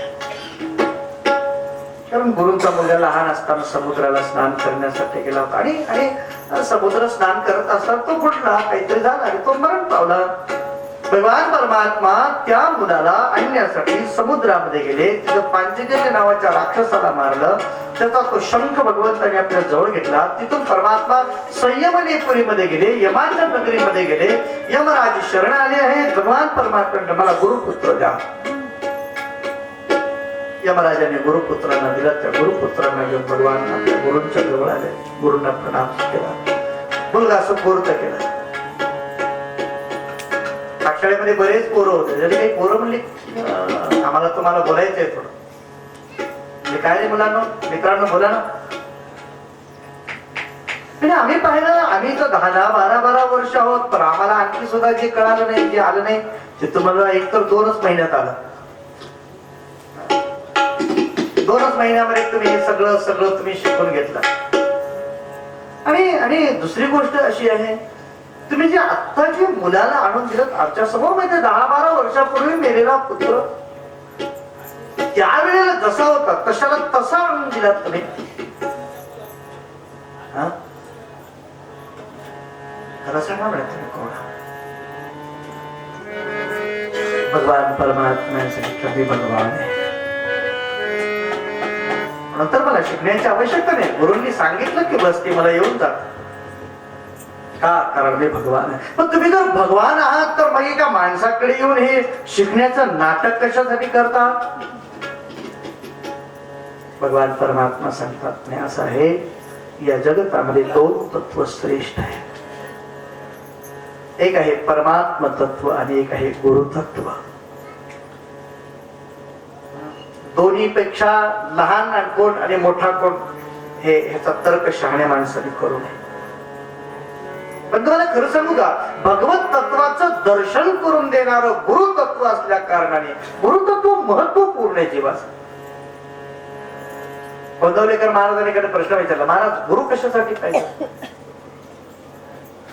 कारण गुरुंचा मुलगा लहान असताना समुद्राला स्नान करण्यासाठी गेला होता आणि समुद्र स्नान करत असताना तो बुडला, काहीतरी झाला आणि तो मरण पावला. भगवान परमात्मा त्या मुलाला आणण्यासाठी समुद्रामध्ये गेले. तिथं पांचजन्य नावाच्या राक्षसाला मारलं. त्याचा तो शंख भगवंताने आपल्या जवळ घेतला. तिथून परमात्मा संयमनेपुरीमध्ये गेले, यमाच्या नगरीमध्ये गेले. यमराज शरण आले आहेत. भगवान परमात्मा मला गुरुपुत्र द्या. यमराजाने गुरुपुत्रांना दिला. त्या गुरुपुत्रांना घेऊन भगवान आपल्या गुरूंच्या जवळ आले. गुरूंना प्रणाम केला. मुलगा सुपूर्त केला. शाळेमध्ये बरेच पोरं होते. जरी काही पोरं म्हणली आम्हाला तुम्हाला बोलायचंय थोडं. म्हणजे काय रे मुलांना, मित्रांनो बोला ना. म्हणजे आम्ही पाहिलं, आम्ही तर 10-12 वर्ष आहोत, पण आम्हाला आणखी सुद्धा जे कळालं नाही, जे आलं नाही, ते तुम्हाला एक तर 2च महिन्यात आलं. 2च महिन्यामध्ये तुम्ही हे सगळं तुम्ही शिकून घेतलं. आणि दुसरी गोष्ट अशी आहे, तुम्ही जे आता जे मुलाला आणून दिलं आमच्या समोर, म्हणजे 10-12 वर्षापूर्वी मेलेला पुत्र त्यावेळेला जसा होता तशाला तसा आणून दिला तुम्ही. खरं सांगा म्हणत तुम्ही कोण? भगवान परमात्म्यासाठी कधी भगवान आहे. नंतर मला शिकण्याची आवश्यकता नाही. गुरूंनी सांगितलं की बस ती मला येऊन जात. का? कारण मी भगवान आहे. पण तुम्ही जर भगवान आहात तर मग एका माणसाकडे येऊन हे शिकण्याचं नाटक कशासाठी करता? भगवान परमात्मा सांगतात नाही असं आहे, या जगतामध्ये 2 तत्व श्रेष्ठ आहेत. एक आहे परमात्म तत्व आणि एक आहे गुरु तत्व. दोन्ही पेक्षा लहान कोण आणि मोठा कोण हे ह्याचा तर्क शहाण्या माणसाने करू नये. पण तुम्हाला खरं सांगू का, भगवत तत्वाचं दर्शन करून देणारं गुरु तत्व असल्या कारणाने गुरु तत्व महत्वपूर्ण आहे जीवाचं. गोंदवलेकर महाराजांनी एखादा प्रश्न विचारला, महाराज गुरु कशासाठी पाहिजे?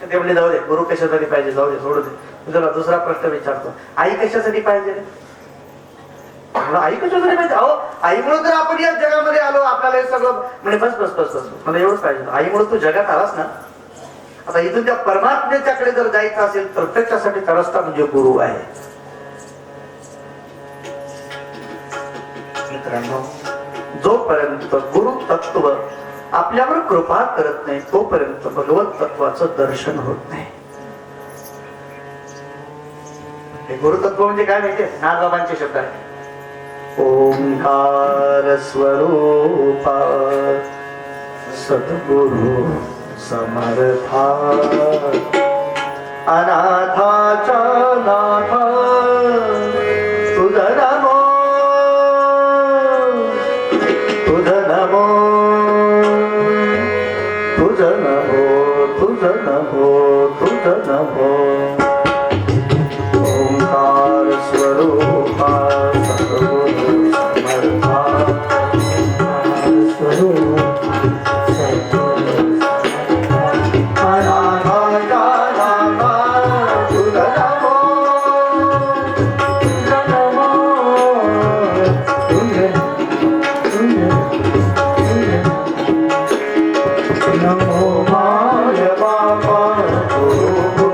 ते म्हणले जाऊ दे, गुरु कशासाठी पाहिजे जाऊ दे, सोडू दे. तुझा दुसरा प्रश्न विचारतो, आई कशासाठी पाहिजे? आई कशासाठी पाहिजे? अहो आईमुळे तर आपण या जगामध्ये आलो, आपल्याला हे सगळं म्हणजे बस बस बस बस मला एवढंच पाहिजे. आईमुळे तू जगात आलास ना. आता इथून त्या परमात्म्याच्याकडे जर जायचं असेल तर त्याच्यासाठी रस्ता म्हणजे गुरु आहे. मित्रांनो, जोपर्यंत गुरु तत्व आपल्यावर कृपा करत नाही तोपर्यंत भगवत तत्वाचं दर्शन होत नाही. हे गुरु तत्व म्हणजे काय माहितीये? नागबाबांचे शब्द आहे. ओंकार स्वरूपा सद्गुरु समर्था अनाथाचा नाथ तुझ नमो, तुझ नमो, तुझ नमो, तुझ नमो, तुझ नमो. ओंकार स्वरूपा सद्गुरु समर्था स्वरूप नमो माय बाबा गुरु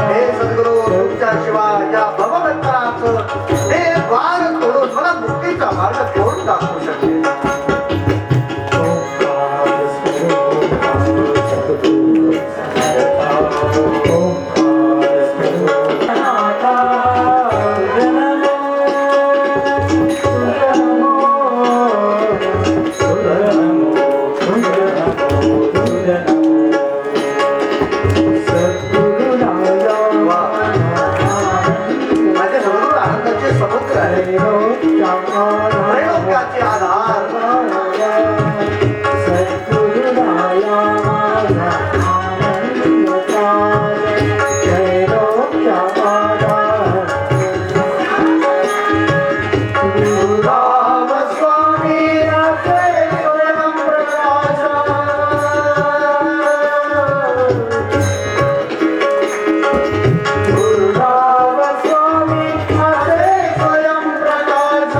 हे सद्गुरु तुमच्याशिवाय या भवबंधनाचं हे द्वार तोडून मला मुक्तीचा मार्ग कोण दाखवू शकेल? माझे सद्गुरु आनंदाचे समुद्र आहे, त्रैलोक्याचे आधार. राम स्वामी राखे स्वयं प्रकाश. गुरुराव स्वामी राखे स्वयं प्रकाश.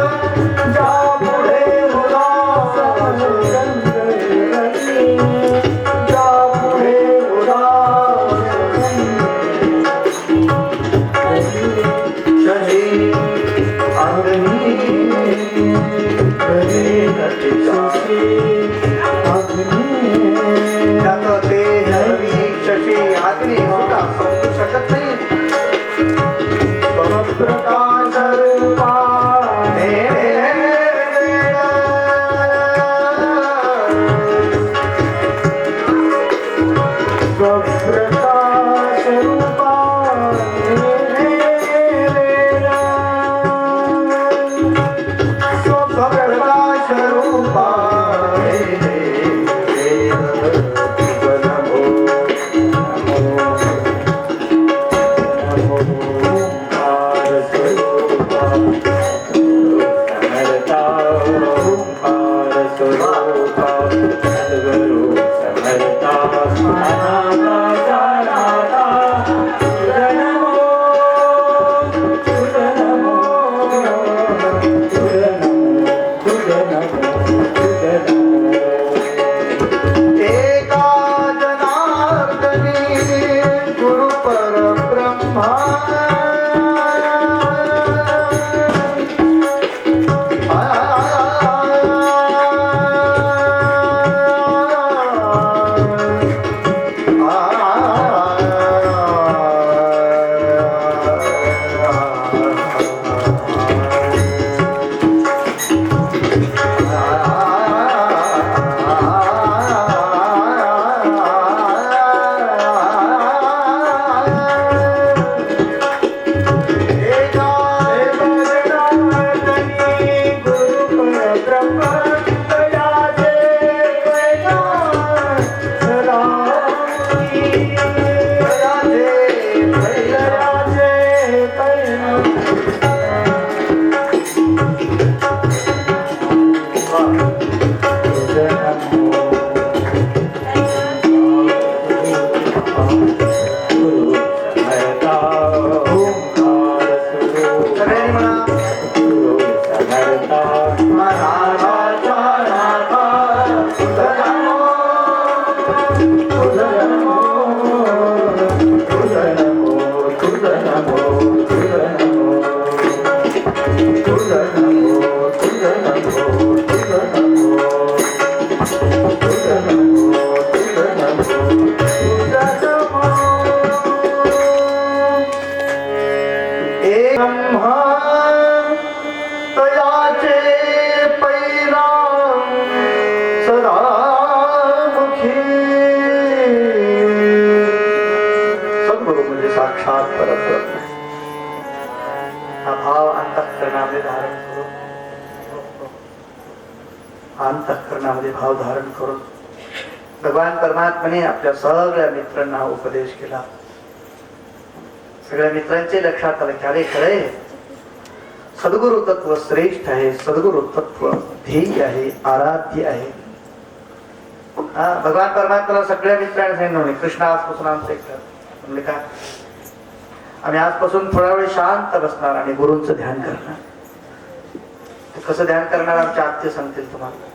जा पुढे उदास जा पुढे उदास शशी अग्नि त्याचं तेज रवी शशी अग्नी सुद्धा समजू शकत नाही. स्वप्रकाश रूपा स्वप्रकाश रूपा स्वप्रकाश रूपा एका जनार्दनी गुरु परब्रह्मा. साक्षात परब्रह्म. हा भाव अंतःकरणामध्ये धारण करून अंतःकरणामध्ये भाव धारण करून भगवान परमात्म्याने आपल्या सगळ्या मित्रांना उपदेश केला. सगळ्या मित्रांचे लक्षात आले की अरे खरे सद्गुरु तत्व श्रेष्ठ आहे, सद्गुरु तत्व ध्येय आहे, आराध्य आहे. भगवान परमात्म्याला सगळ्या मित्रांनी सांगितलं कृष्ण आजपासून आमचं एक म्हणले का आम्ही आजपासून थोडा वेळ शांत बसणार आणि गुरूंचं ध्यान करणार. कसं ध्यान करणार आमचे आत्य सांगतील तुम्हाला.